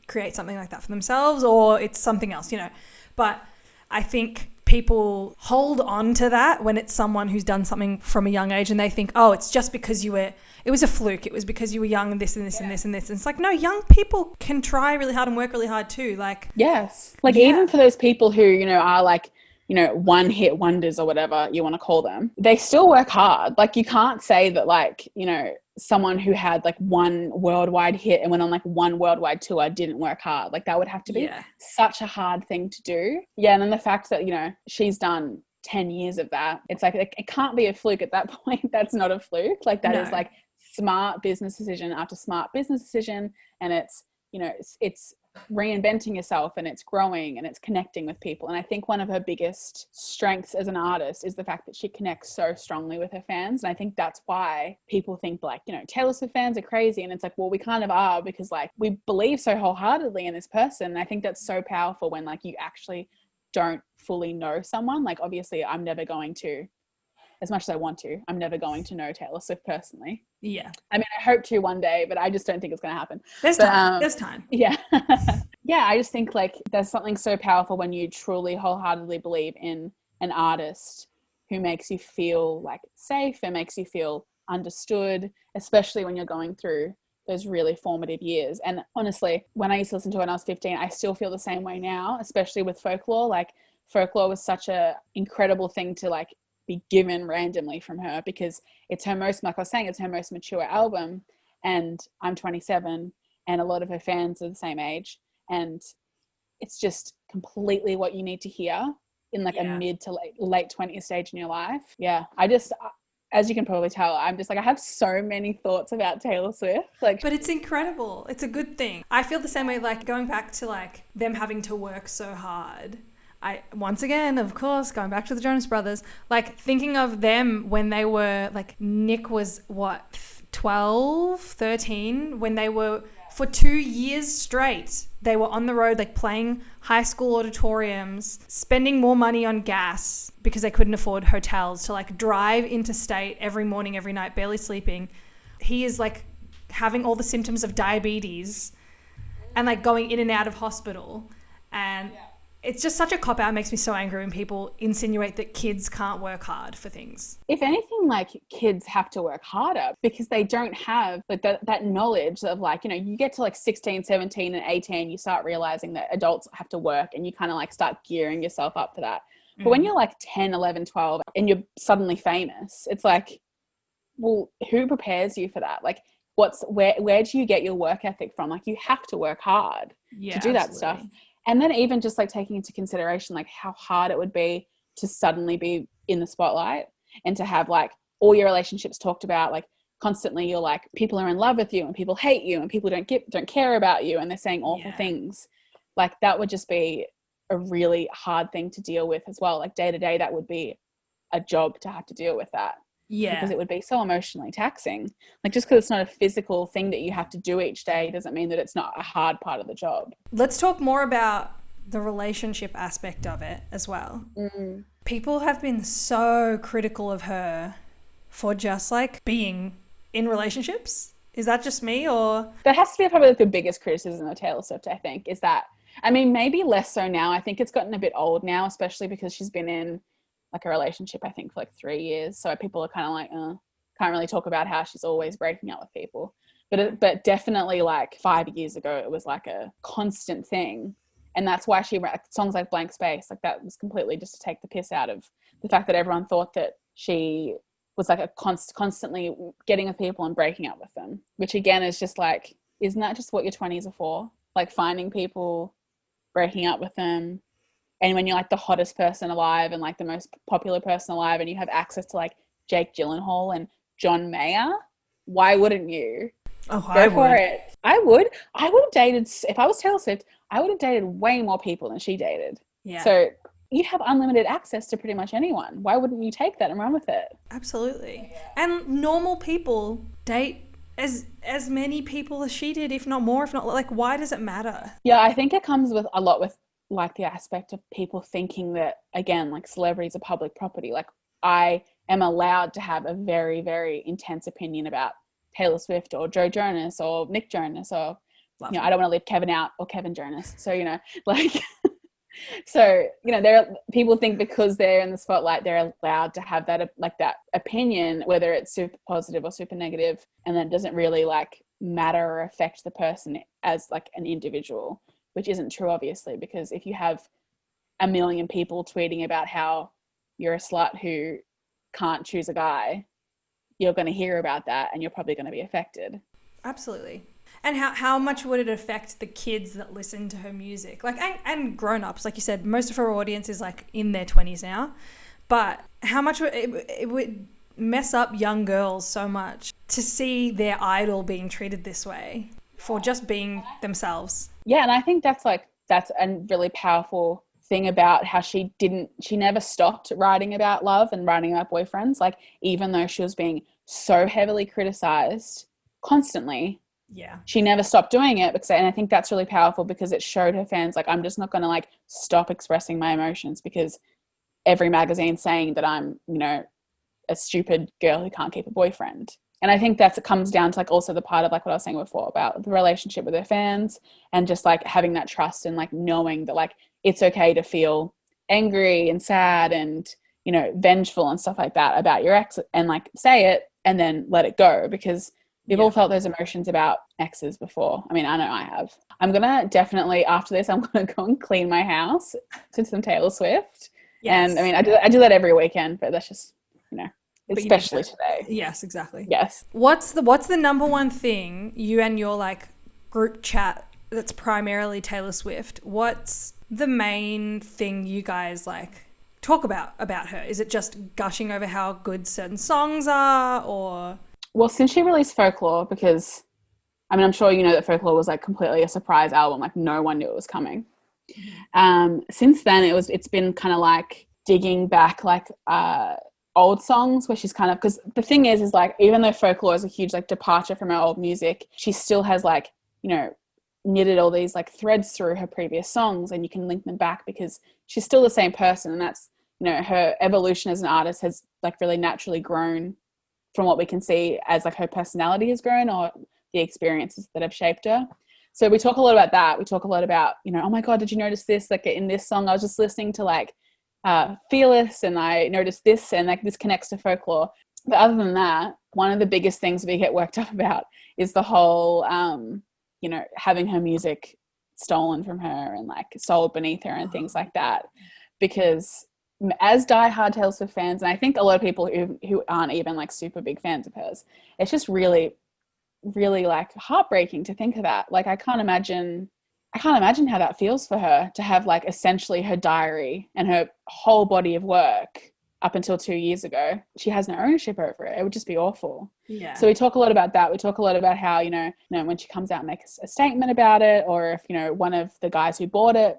create something like that for themselves, or it's something else, you know. But I think people hold on to that when it's someone who's done something from a young age and they think, oh, it's just because it was a fluke. It was because you were young and this and this and this and this. And it's like, no, young people can try really hard and work really hard too. Like, yes. Like even for those people who, you know, are like, you know, one hit wonders or whatever you want to call them, they still work hard. Like you can't say that like, you know, someone who had like one worldwide hit and went on like one worldwide tour didn't work hard. Like that would have to be such a hard thing to do. Yeah. And then the fact that, you know, she's done 10 years of that, it's like, it can't be a fluke at that point. That's not a fluke. Like that is like smart business decision after smart business decision. And it's, you know, it's reinventing yourself and it's growing and it's connecting with people. And I think one of her biggest strengths as an artist is the fact that she connects so strongly with her fans. And I think that's why people think like, you know, Taylor Swift fans are crazy. And it's like, well, we kind of are, because like we believe so wholeheartedly in this person. And I think that's so powerful when like you actually don't fully know someone. Like obviously I'm never going to, as much as I want to, I'm never going to know Taylor Swift personally. Yeah. I mean, I hope to one day, but I just don't think it's going to happen. There's time. Yeah. Yeah. I just think like there's something so powerful when you truly wholeheartedly believe in an artist who makes you feel like safe and makes you feel understood, especially when you're going through those really formative years. And honestly, when I used to listen to it when I was 15, I still feel the same way now, especially with Folklore. Like Folklore was such a incredible thing to like be given randomly from her, because it's her most, like I was saying, it's her most mature album, and I'm 27 and a lot of her fans are the same age, and it's just completely what you need to hear in like a mid to late 20s stage in your life. Yeah. I just, as you can probably tell, I'm just like, I have so many thoughts about Taylor Swift. Like, but it's incredible. It's a good thing. I feel the same way, like going back to like them having to work so hard. Once again, of course, going back to the Jonas Brothers, like thinking of them when they were like, Nick was what, 12, 13, when they were for 2 years straight, they were on the road, like playing high school auditoriums, spending more money on gas because they couldn't afford hotels, to like drive interstate every morning, every night, barely sleeping. He is like having all the symptoms of diabetes and like going in and out of hospital. And it's just such a cop-out. It makes me so angry when people insinuate that kids can't work hard for things. If anything, like, kids have to work harder because they don't have like that knowledge of, like, you know, you get to like 16, 17 and 18, you start realizing that adults have to work, and you kind of like start gearing yourself up for that. But when you're like 10, 11, 12 and you're suddenly famous, it's like, well, who prepares you for that? Like, where do you get your work ethic from? Like, you have to work hard to do that stuff. And then even just like taking into consideration like how hard it would be to suddenly be in the spotlight and to have like all your relationships talked about, like constantly you're like, people are in love with you and people hate you and people don't care about you and they're saying awful things. Like, that would just be a really hard thing to deal with as well. Like, day to day, that would be a job to have to deal with that. Yeah. Because it would be so emotionally taxing. Like, just because it's not a physical thing that you have to do each day doesn't mean that it's not a hard part of the job. Let's talk more about the relationship aspect of it as well. People have been so critical of her for just like being in relationships. Is that just me, or? That has to be probably like the biggest criticism of Taylor Swift, I think, is that, I mean, maybe less so now. I think it's gotten a bit old now, especially because she's been in like a relationship, I think, for like 3 years. So people are kind of like, can't really talk about how she's always breaking up with people. But definitely like 5 years ago, it was like a constant thing. And that's why she wrote songs like Blank Space. Like, that was completely just to take the piss out of the fact that everyone thought that she was like a constantly getting with people and breaking up with them, which again is just like, isn't that just what your 20s are for? Like, finding people, breaking up with them. And when you're like the hottest person alive and like the most popular person alive and you have access to like Jake Gyllenhaal and John Mayer, why wouldn't you? Go for it. I would have dated, if I was Taylor Swift, I would have dated way more people than she dated. Yeah. So you have unlimited access to pretty much anyone. Why wouldn't you take that and run with it? Absolutely. And normal people date as many people as she did, if not more, if not, like, why does it matter? Yeah, I think it comes with a lot with like the aspect of people thinking that, again, like, celebrities are public property. Like, I am allowed to have a very, very intense opinion about Taylor Swift or Joe Jonas or Nick Jonas, or, you know, I don't want to leave Kevin out, or Kevin Jonas. So, you know, like, so, you know, people think because they're in the spotlight, they're allowed to have that, like, that opinion, whether it's super positive or super negative, and then it doesn't really like matter or affect the person as like an individual. Which isn't true, obviously, because if you have a million people tweeting about how you're a slut who can't choose a guy, you're going to hear about that and you're probably going to be affected. Absolutely. And how much would it affect the kids that listen to her music? Like, and grown-ups, like you said, most of her audience is like in their 20s now. But how much it would mess up young girls so much to see their idol being treated this way for just being themselves. Yeah, and I think that's a really powerful thing about how she never stopped writing about love and writing about boyfriends. Like, even though she was being so heavily criticized constantly, she never stopped doing it. And I think that's really powerful because it showed her fans, like, I'm just not going to like stop expressing my emotions because every magazine's saying that I'm, you know, a stupid girl who can't keep a boyfriend. And I think it comes down to like also the part of like what I was saying before about the relationship with her fans and just like having that trust and like knowing that like it's okay to feel angry and sad and, you know, vengeful and stuff like that about your ex, and like say it and then let it go, because we've all felt those emotions about exes before. I mean, I know I have. I'm going to definitely, after this, I'm going to go and clean my house to some Taylor Swift. Yes. And I mean, I do that every weekend, but that's just, you know. Especially today. Yes, exactly. Yes. What's the number one thing you and your like group chat that's primarily Taylor Swift? What's the main thing you guys like talk about her? Is it just gushing over how good certain songs are, or? Well, since she released Folklore, because I mean, I'm sure you know that Folklore was like completely a surprise album. Like, no one knew it was coming. Since then, it's been kind of like digging back like old songs where she's kind of, because the thing is like, even though Folklore is a huge like departure from her old music, she still has like you know, knitted all these like threads through her previous songs, and you can link them back because she's still the same person. And that's, you know, her evolution as an artist has like really naturally grown from what we can see as like her personality has grown, or the experiences that have shaped her. So we talk a lot about that. We talk a lot about, you know, oh my God, did you notice this? Like in this song, I was just listening to like Fearless, and I noticed this, and like this connects to folklore. But other than that, one of the biggest things we get worked up about is the whole, you know, having her music stolen from her and like sold beneath her and things like that. Because as diehard Taylor Swift fans, and I think a lot of people who aren't even like super big fans of hers, it's just really, really like heartbreaking to think of that. Like I can't imagine how that feels for her to have like essentially her diary and her whole body of work up until 2 years ago. She has no ownership over it. It would just be awful. Yeah. So we talk a lot about that. We talk a lot about how, you know, when she comes out and makes a statement about it, or if, you know, one of the guys who bought it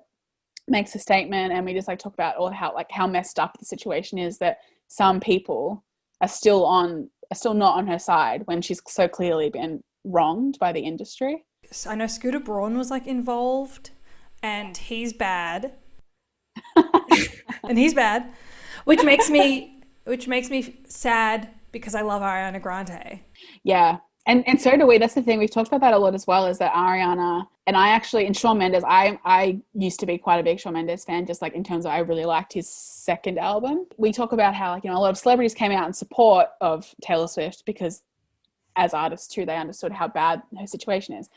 makes a statement, and we just like talk about all how messed up the situation is, that some people are still not on her side when she's so clearly been wronged by the industry. I know Scooter Braun was like involved, and he's bad. And he's bad, which makes me sad because I love Ariana Grande. Yeah. And so do we. That's the thing. We've talked about that a lot as well, is that Ariana and I actually, and Shawn Mendes, I used to be quite a big Shawn Mendes fan, just like in terms of I really liked his second album. We talk about how, like, you know, a lot of celebrities came out in support of Taylor Swift because as artists too, they understood how bad her situation is.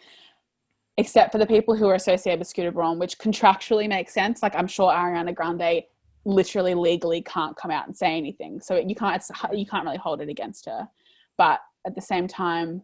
Except for the people who are associated with Scooter Braun, which contractually makes sense. Like I'm sure Ariana Grande literally legally can't come out and say anything. So you can't really hold it against her. But at the same time,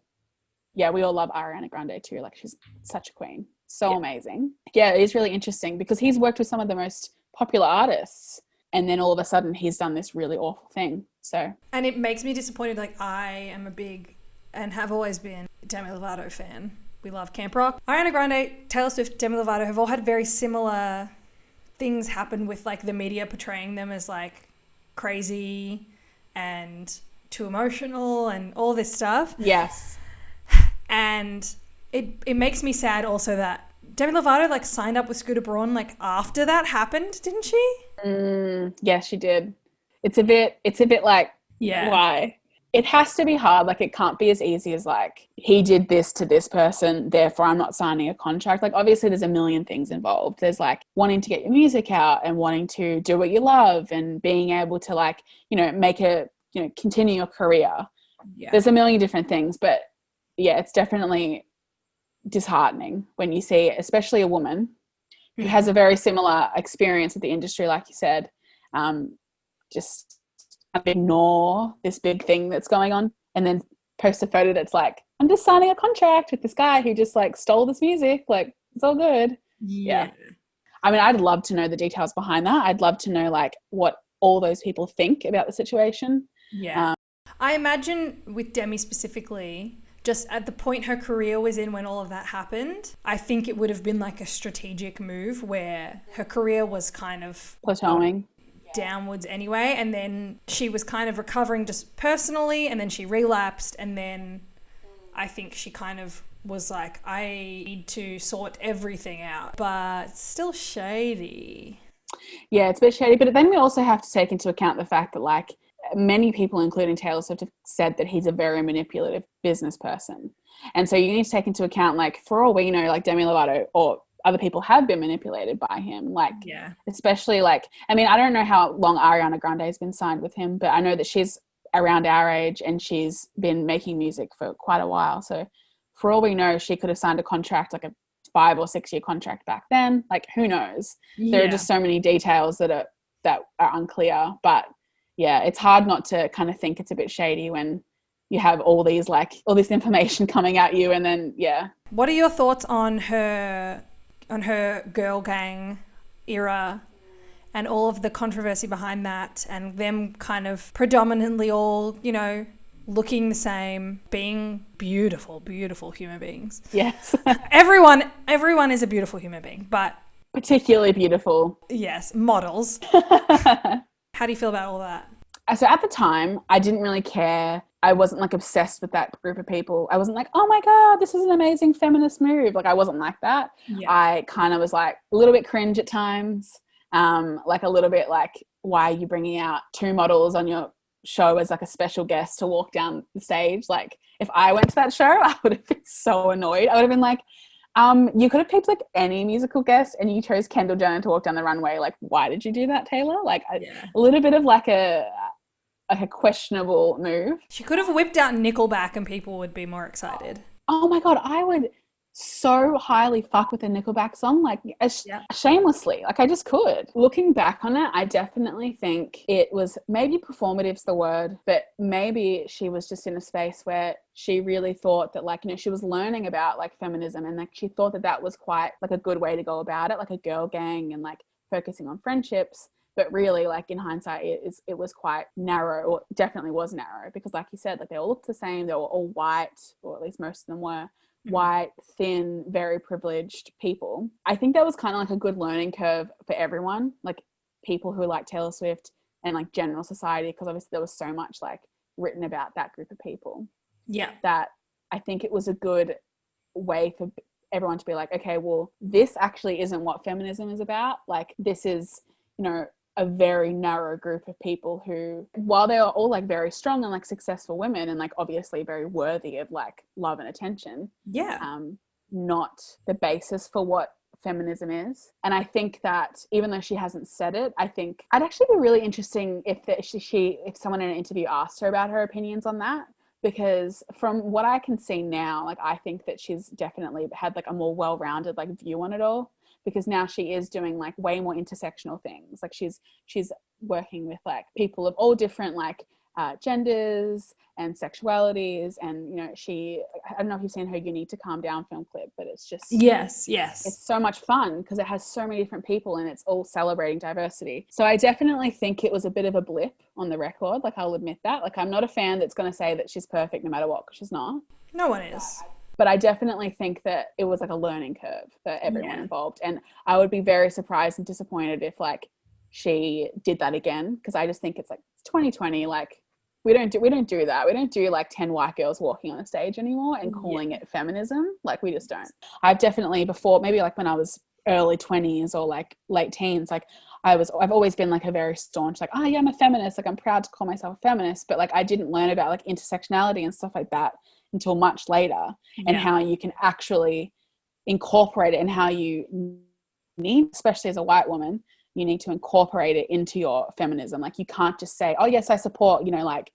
yeah, we all love Ariana Grande too. Like she's such a queen. So amazing. Yeah, it is really interesting because he's worked with some of the most popular artists, and then all of a sudden he's done this really awful thing. So, and it makes me disappointed. Like I am a big, and have always been, Demi Lovato fan. We love camp rock. Ariana Grande, Taylor Swift, Demi Lovato have all had very similar things happen with like the media portraying them as like crazy and too emotional and all this stuff. Yes. And it makes me sad also that Demi Lovato like signed up with Scooter Braun like after that happened, didn't she? Yeah, she did. It's a bit like, yeah, why? It has to be hard. Like it can't be as easy as like, he did this to this person, therefore I'm not signing a contract. Like obviously there's a million things involved. There's like wanting to get your music out and wanting to do what you love and being able to like, you know, continue your career. Yeah. There's a million different things, but yeah, it's definitely disheartening when you see, especially a woman who has a very similar experience with the industry, like you said, just ignore this big thing that's going on and then post a photo that's like, I'm just signing a contract with this guy who just like stole this music. Like it's all good. Yeah. I mean, I'd love to know the details behind that. I'd love to know like what all those people think about the situation. Yeah. I imagine with Demi specifically, just at the point her career was in when all of that happened, I think it would have been like a strategic move where her career was kind of plateauing downwards anyway, and then she was kind of recovering just personally, and then she relapsed, and then I think she kind of was like, I need to sort everything out, but still shady. Yeah, it's a bit shady, but then we also have to take into account the fact that like many people, including Taylor Swift, have said that he's a very manipulative business person. And so you need to take into account, like, for all we know, like Demi Lovato or other people have been manipulated by him. Like, yeah, especially like, I mean, I don't know how long Ariana Grande has been signed with him, but I know that she's around our age and she's been making music for quite a while. So for all we know, she could have signed a contract, like a 5 or 6 year contract back then. Like, who knows? Yeah. There are just so many details that are unclear, but yeah, it's hard not to kind of think it's a bit shady when you have all this information coming at you. And then, yeah. What are your thoughts on her girl gang era and all of the controversy behind that, and them kind of predominantly all, you know, looking the same, being beautiful, beautiful human beings? Yes. Everyone is a beautiful human being, but particularly beautiful. Yes, models. How do you feel about all that? So at the time, I didn't really care. I wasn't like obsessed with that group of people. I wasn't like, oh my God, this is an amazing feminist move. Like I wasn't like that. Yeah. I kind of was like a little bit cringe at times. Like a little bit like, why are you bringing out two models on your show as like a special guest to walk down the stage? Like if I went to that show, I would have been so annoyed. I would have been like, you could have picked like any musical guest and you chose Kendall Jenner to walk down the runway. Like, why did you do that, Taylor? Like a little bit of like a questionable move. She could have whipped out Nickelback and people would be more excited. Oh my God, I would so highly fuck with a Nickelback song, like shamelessly. Like I just could. Looking back on it, I definitely think it was, maybe performative's the word, but maybe she was just in a space where she really thought that like, you know, she was learning about like feminism and like she thought that that was quite like a good way to go about it, like a girl gang and like focusing on friendships. But really, like in hindsight, it was quite narrow, or definitely was narrow, because like you said, like they all looked the same. They were all white, or at least most of them were white, thin, very privileged people. I think that was kind of like a good learning curve for everyone, like people who like Taylor Swift and like general society, because obviously there was so much like written about that group of people. Yeah. That I think it was a good way for everyone to be like, okay, well, this actually isn't what feminism is about. Like this is, you know, a very narrow group of people who, while they are all like very strong and like successful women and like obviously very worthy of like love and attention, not the basis for what feminism is. And I think that even though she hasn't said it, I think I'd actually be really interesting if if someone in an interview asked her about her opinions on that, because from what I can see now, like I think that she's definitely had like a more well-rounded like view on it all, because now she is doing like way more intersectional things. Like she's working with like people of all different like genders and sexualities. And, you know, I don't know if you've seen her You Need to Calm Down film clip, but it's just, yes. It's so much fun because it has so many different people and it's all celebrating diversity. So I definitely think it was a bit of a blip on the record. Like I'll admit that. Like I'm not a fan that's going to say that she's perfect no matter what, because she's not. No one is. But I definitely think that it was like a learning curve for everyone involved. And I would be very surprised and disappointed if like she did that again, because I just think it's like 2020. Like we don't do that. We don't do like 10 white girls walking on a stage anymore and calling it feminism. Like we just don't. I've definitely before, maybe like when I was early 20s or like late teens, like I've always been like a very staunch, like, oh yeah, I'm a feminist. Like I'm proud to call myself a feminist. But like I didn't learn about like intersectionality and stuff like that until much later, and how you can actually incorporate it, and how you need, especially as a white woman, you need to incorporate it into your feminism. Like you can't just say, oh yes, I support, you know, like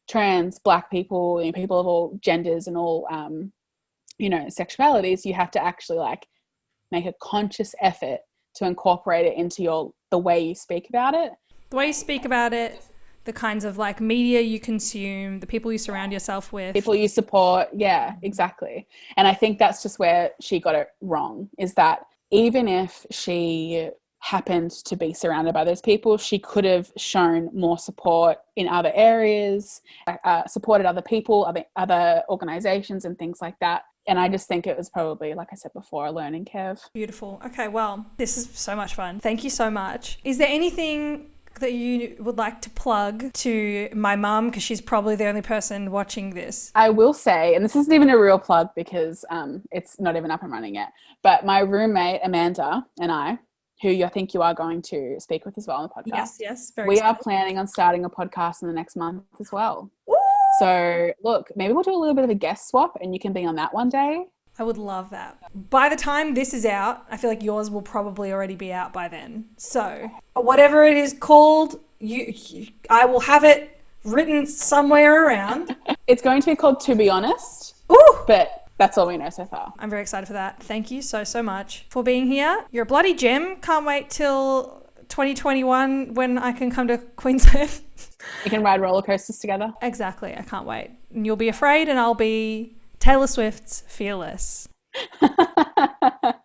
trans, black people, you know, people of all genders and all, you know, sexualities. You have to actually like make a conscious effort to incorporate it into the way you speak about it. The way you speak about it, the kinds of like media you consume, the people you surround yourself with, people you support. Yeah, exactly. And I think that's just where she got it wrong, is that even if she happened to be surrounded by those people, she could have shown more support in other areas, supported other people, other organizations and things like that. And I just think it was probably, like I said before, a learning curve. Beautiful. Okay, well, this is so much fun. Thank you so much. Is there anything that you would like to plug to my mum, because she's probably the only person watching this? I will say, and this isn't even a real plug because it's not even up and running yet, but my roommate Amanda and I, who I think you are going to speak with as well on the podcast. Yes, we are planning on starting a podcast in the next month as well. Woo! So look, maybe we'll do a little bit of a guest swap and you can be on that one day. I would love that. By the time this is out, I feel like yours will probably already be out by then. So whatever it is called, I will have it written somewhere around. It's going to be called To Be Honest. Ooh! But that's all we know so far. I'm very excited for that. Thank you so much for being here. You're a bloody gem. Can't wait till 2021 when I can come to Queensland. We can ride roller coasters together. Exactly. I can't wait. And you'll be afraid and I'll be Taylor Swift's Fearless. There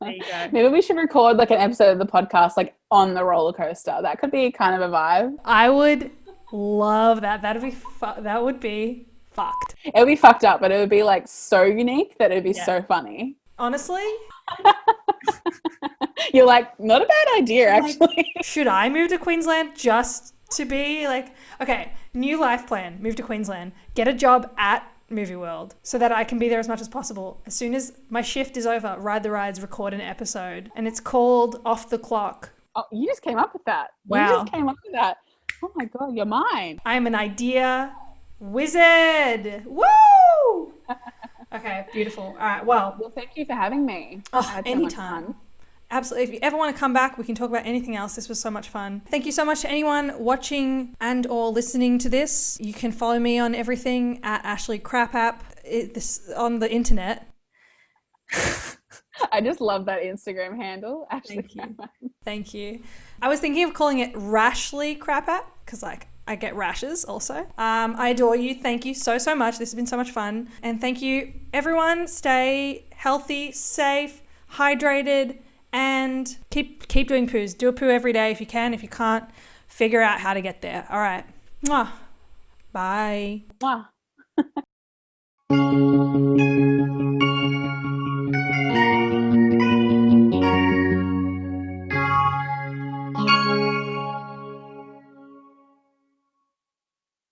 you go. Maybe we should record like an episode of the podcast like on the roller coaster. That could be kind of a vibe. I would love that. That would be fucked. It would be fucked up, but it would be like so unique that it would be so funny. Honestly? You're like, not a bad idea actually. Should I move to Queensland just to be like, okay, New life plan, move to Queensland, get a job at Movie World so that I can be there as much as possible. As soon as my shift is over, ride the rides, record an episode. And it's called Off the Clock. Oh, you just came up with that. Wow. You just came up with that. Oh my God, you're mine. I am an idea wizard. Woo! Okay, beautiful. All right, well, thank you for having me. Oh, anytime. Absolutely. If you ever want to come back, we can talk about anything else. This was so much fun. Thank you so much to anyone watching and or listening to this. You can follow me on everything at Ashley Crap App this on the internet. I just love that Instagram handle. Ashley Thank you. Thank you. I was thinking of calling it Rashly Crap App because I get rashes also. I adore you. Thank you so much. This has been so much fun. And thank you, everyone. Stay healthy, safe, hydrated, and keep doing poos. Do a poo every day if you can. If you can't, figure out how to get there. All right. Mwah. Bye. Mwah.